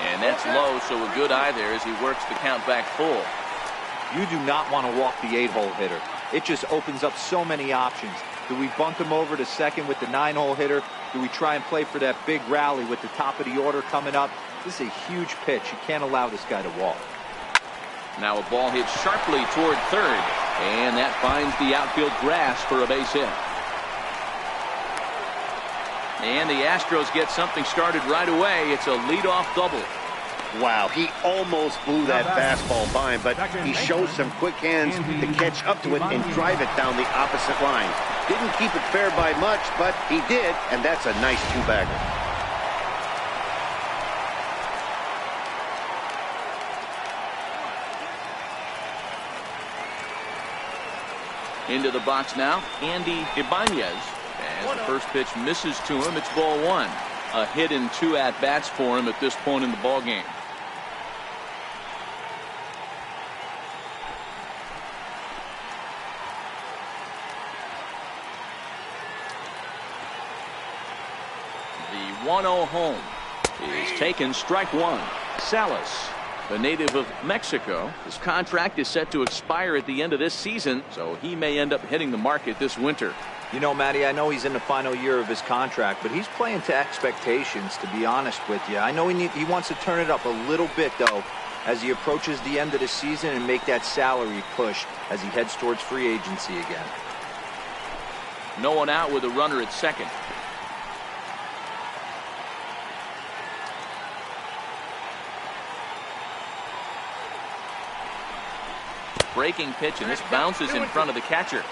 And that's low, so a good eye there as he works the count back full.
You do not want to walk the 8-hole hitter. It just opens up so many options. Do we bunt him over to second with the 9-hole hitter? Do we try and play for that big rally with the top of the order coming up? This is a huge pitch. You can't allow this guy to walk.
Now a ball hit sharply toward third, and that finds the outfield grass for a base hit. And the Astros get something started right away. It's a leadoff double.
Wow, he almost blew that fastball by him, but he shows some quick hands to catch up to it and drive it down the opposite line. Didn't keep it fair by much, but he did, and that's a nice two-bagger.
Into the box now, Andy Ibanez. As the first pitch misses to him, it's ball one. A hit in 2 at-bats for him at this point in the ballgame. The 1-0 home is taken, strike one. Salas, the native of Mexico. His contract is set to expire at the end of this season, so he may end up hitting the market this winter.
You know, Matty, I know he's in the final year of his contract, but he's playing to expectations, to be honest with you. I know he wants to turn it up a little bit, though, as he approaches the end of the season and make that salary push as he heads towards free agency again.
No one out with a runner at second. Breaking pitch, and this bounces in front of the catcher.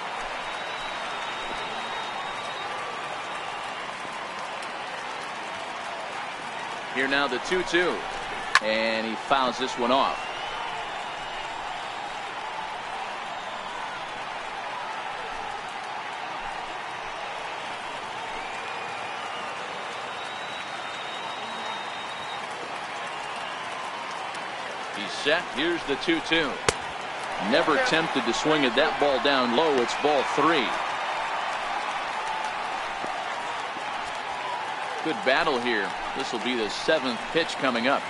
Here now the 2-2, and he fouls this one off. He's set. Here's the 2-2. Never tempted to swing at that ball down low. It's ball 3. Good battle here. This will be the 7th pitch coming up.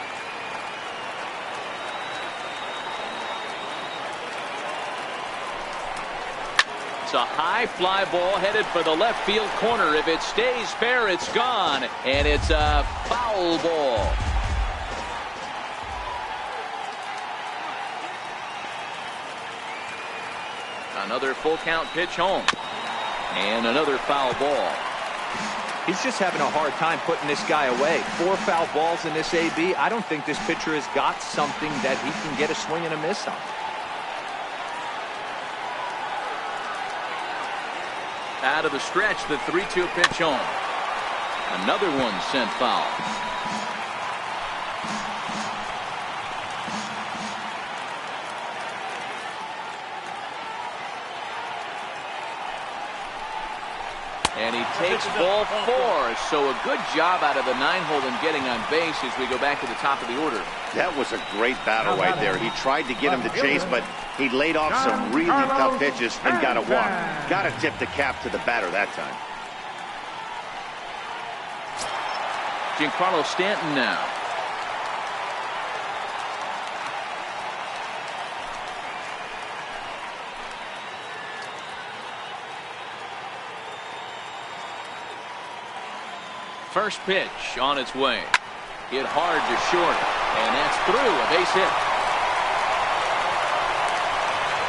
It's a high fly ball headed for the left field corner. If it stays fair, it's gone, and it's a foul ball. Another full count pitch home, and another foul ball.
He's just having a hard time putting this guy away. 4 foul balls in this AB. I don't think this pitcher has got something that he can get a swing and a miss on.
Out of the stretch, the 3-2 pitch home. Another one sent foul. And he takes ball 4. So a good job out of the 9-hole in getting on base as we go back to the top of the order.
That was a great battle right there. He tried to get him to chase, but he laid off some really tough pitches and got a walk. Got to tip the cap to the batter that time.
Giancarlo Stanton now. First pitch on its way. Hit hard to short, and that's through. A base hit.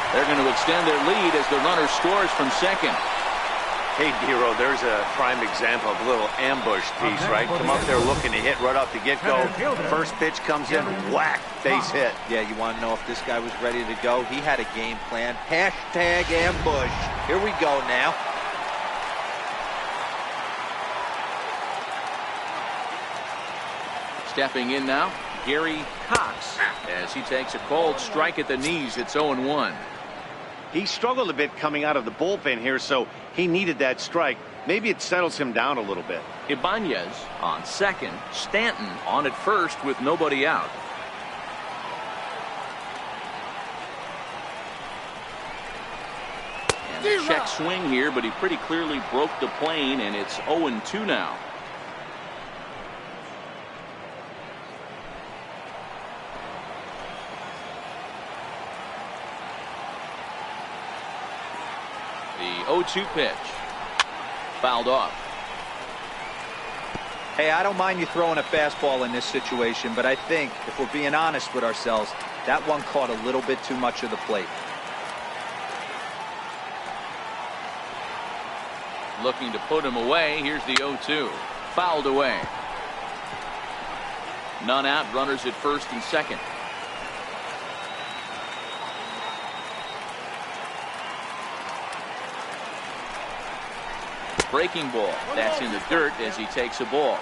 They're going to extend their lead as the runner scores from second.
Hey, Dero, there's a prime example of a little ambush piece, right? Come up there looking to hit right off the get-go. First pitch comes in, whack, base hit.
Yeah, you want to know if this guy was ready to go? He had a game plan. Hashtag ambush. Here we go now.
Stepping in now, Gary Cox, as he takes a cold strike at the knees. It's 0-1.
He struggled a bit coming out of the bullpen here, so he needed that strike. Maybe it settles him down a little bit.
Ibanez on second. Stanton on at first with nobody out. And a check swing here, but he pretty clearly broke the plane, and it's 0-2 now. The 0-2 pitch. Fouled off.
Hey, I don't mind you throwing a fastball in this situation, but I think if we're being honest with ourselves, that one caught a little bit too much of the plate.
Looking to put him away. Here's the 0-2. Fouled away. None out. Runners at first and second. Breaking ball. That's in the dirt as he takes a ball.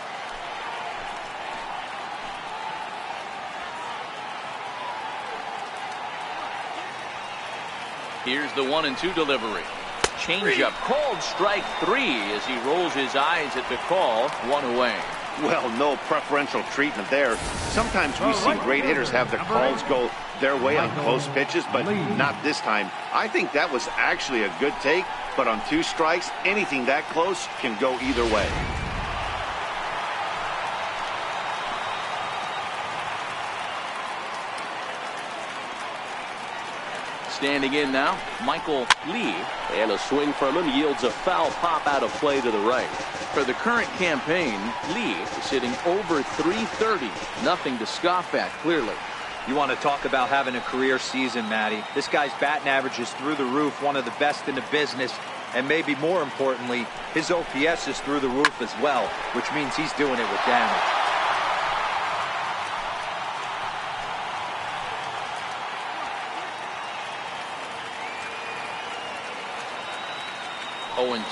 Here's the 1-2 delivery. Changeup. Called strike 3 as he rolls his eyes at the call. 1 away.
Well, no preferential treatment there. Sometimes we see great hitters have the calls go their way on close pitches, but not this time. I think that was actually a good take, but on 2 strikes, anything that close can go either way.
Standing in now, Michael Lee.
And a swing from him yields a foul pop out of play to the right.
For the current campaign, Lee is hitting over .330. Nothing to scoff at, clearly.
You want to talk about having a career season, Matty. This guy's batting average is through the roof, one of the best in the business, and maybe more importantly, his OPS is through the roof as well, which means he's doing it with damage.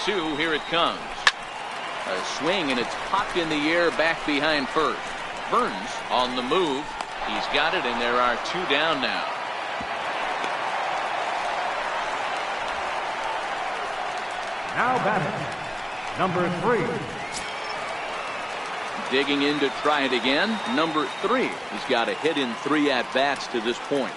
.2, here it comes. A swing, and it's popped in the air back behind first. Burns on the move. He's got it, and there are 2 down now.
Now batting, number 3.
Digging in to try it again, number 3. He's got a hit in 3 at-bats to this point.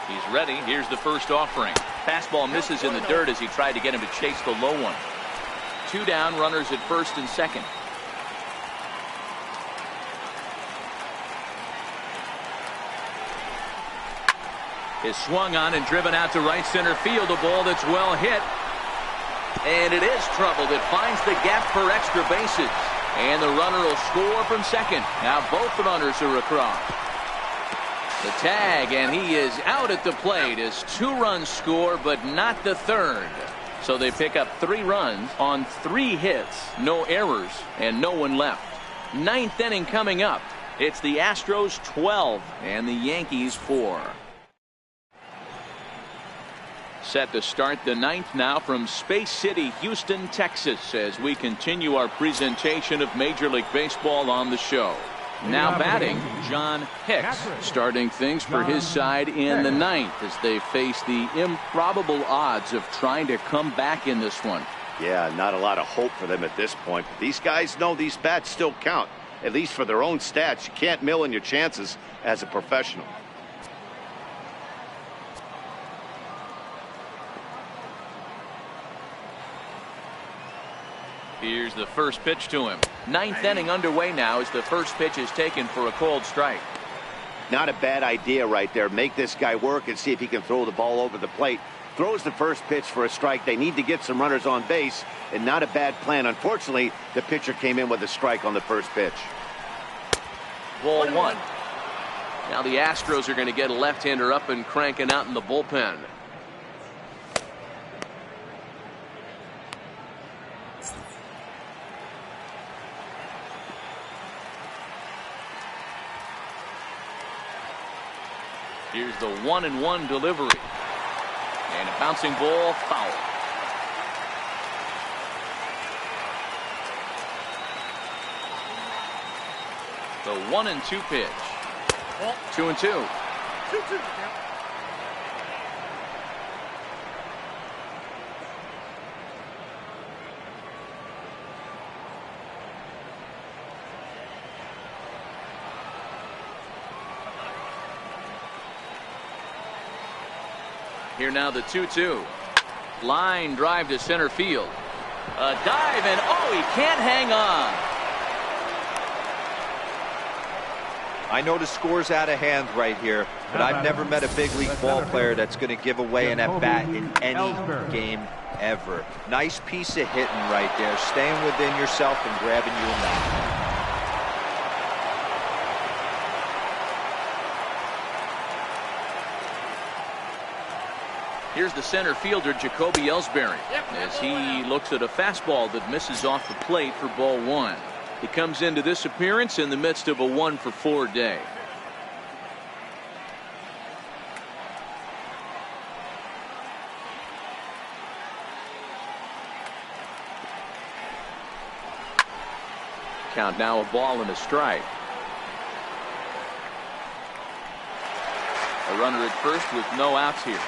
He's ready. Here's the first offering. Fastball misses in the dirt as he tried to get him to chase the low one. 2 down, runners at first and second. Is swung on and driven out to right center field. A ball that's well hit. And it is troubled. It finds the gap for extra bases. And the runner will score from second. Now both runners are across. The tag, and he is out at the plate as 2 runs score, but not the third. So they pick up 3 runs on 3 hits, no errors, and no one left. 9th inning coming up. It's the Astros 12 and the Yankees 4. Set to start the 9th now from Space City, Houston, Texas, as we continue our presentation of Major League Baseball on the show. Now batting, John Hicks, starting things for his side in the 9th as they face the improbable odds of trying to come back in this one.
Yeah, not a lot of hope for them at this point. But these guys know these bats still count, at least for their own stats. You can't mill in your chances as a professional.
Here's the first pitch to him. 9th inning underway now as the first pitch is taken for a cold strike.
Not a bad idea right there. Make this guy work and see if he can throw the ball over the plate. Throws the first pitch for a strike. They need to get some runners on base, and not a bad plan. Unfortunately, the pitcher came in with a strike on the first pitch.
Ball 1. Now the Astros are going to get a left-hander up and cranking out in the bullpen. Here's the 1-1 delivery. And a bouncing ball, foul. The 1-2 pitch. 2-2.
2-2.
Here now the 2-2. Line drive to center field. A dive, and oh, he can't hang on.
I know the score's out of hand right here, but I've never met a big league ball player that's going to give away an at-bat in any game ever. Nice piece of hitting right there, staying within yourself and grabbing you a knock.
Here's the center fielder, Jacoby Ellsbury, as he looks at a fastball that misses off the plate for ball 1. He comes into this appearance in the midst of a 1-for-4 day. Count now, a ball and a strike. A runner at first with no outs here.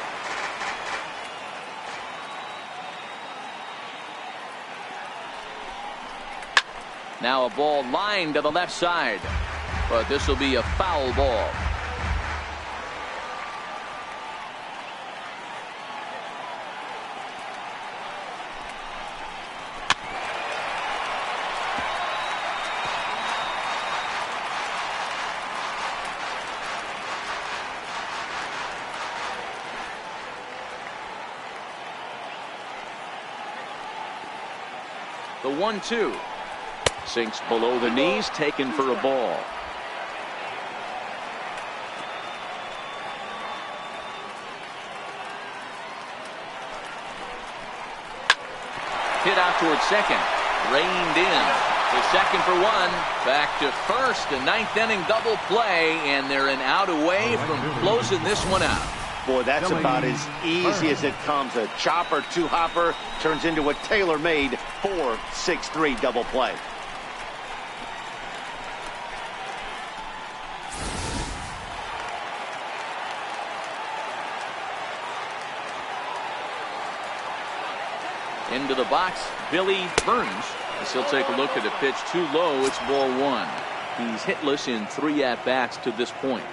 Now a ball lined to the left side, but this will be a foul ball. The 1-2. Sinks below the knees, taken for a ball. Hit out towards second. Reined in. To second for 1. Back to first. A 9th inning double play, and they're an out away from closing this one out.
Boy, that's about as easy as it comes. A chopper, 2-hopper turns into a tailor-made 4-6-3 double play.
Into the box, Billy Burns, as he'll take a look at a pitch too low. It's ball 1. He's hitless in 3 at-bats to this point.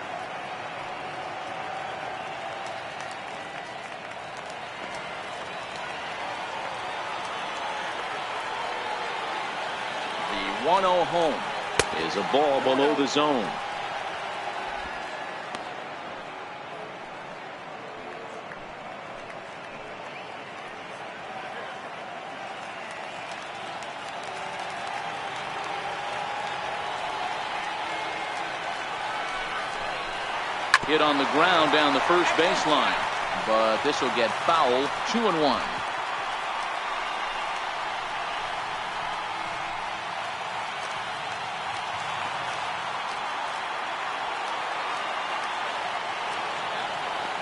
The 1-0 home is a ball below the zone. Hit on the ground down the first baseline, but this will get foul. 2-1.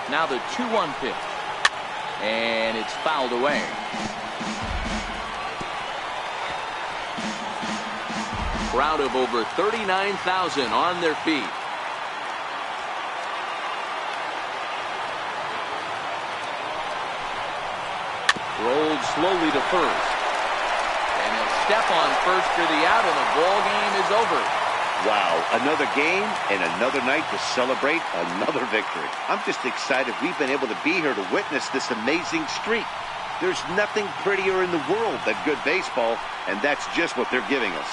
Now the 2-1 pitch, and it's fouled away. Crowd of over 39,000 on their feet. Rolled slowly to first, and he'll step on first for the out, and the ball game is over.
Wow, another game and another night to celebrate another victory. I'm just excited we've been able to be here to witness this amazing streak. There's nothing prettier in the world than good baseball, and that's just what they're giving us.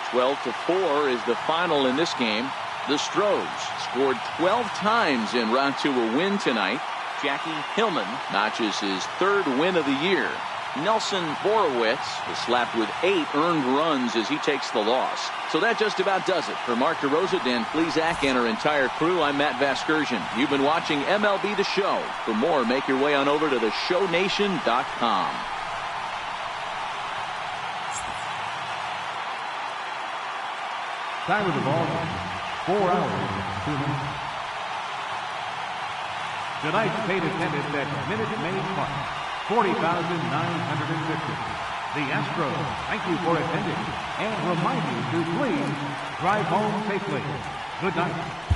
12-4 is the final in this game. The Astros scored 12 times en route to a win tonight. Jackie Hillman notches his 3rd win of the year. Nelson Borowitz was slapped with 8 earned runs as he takes the loss. So that just about does it. For Mark DeRosa, Dan Plesac, and our entire crew, I'm Matt Vasgersian. You've been watching MLB The Show. For more, make your way on over to theshownation.com.
Time of the ball, 4 hours, 2 minutes. Tonight's paid attendance at Minute Maid Park, 40,950. The Astros thank you for attending and remind you to please drive home safely. Good night.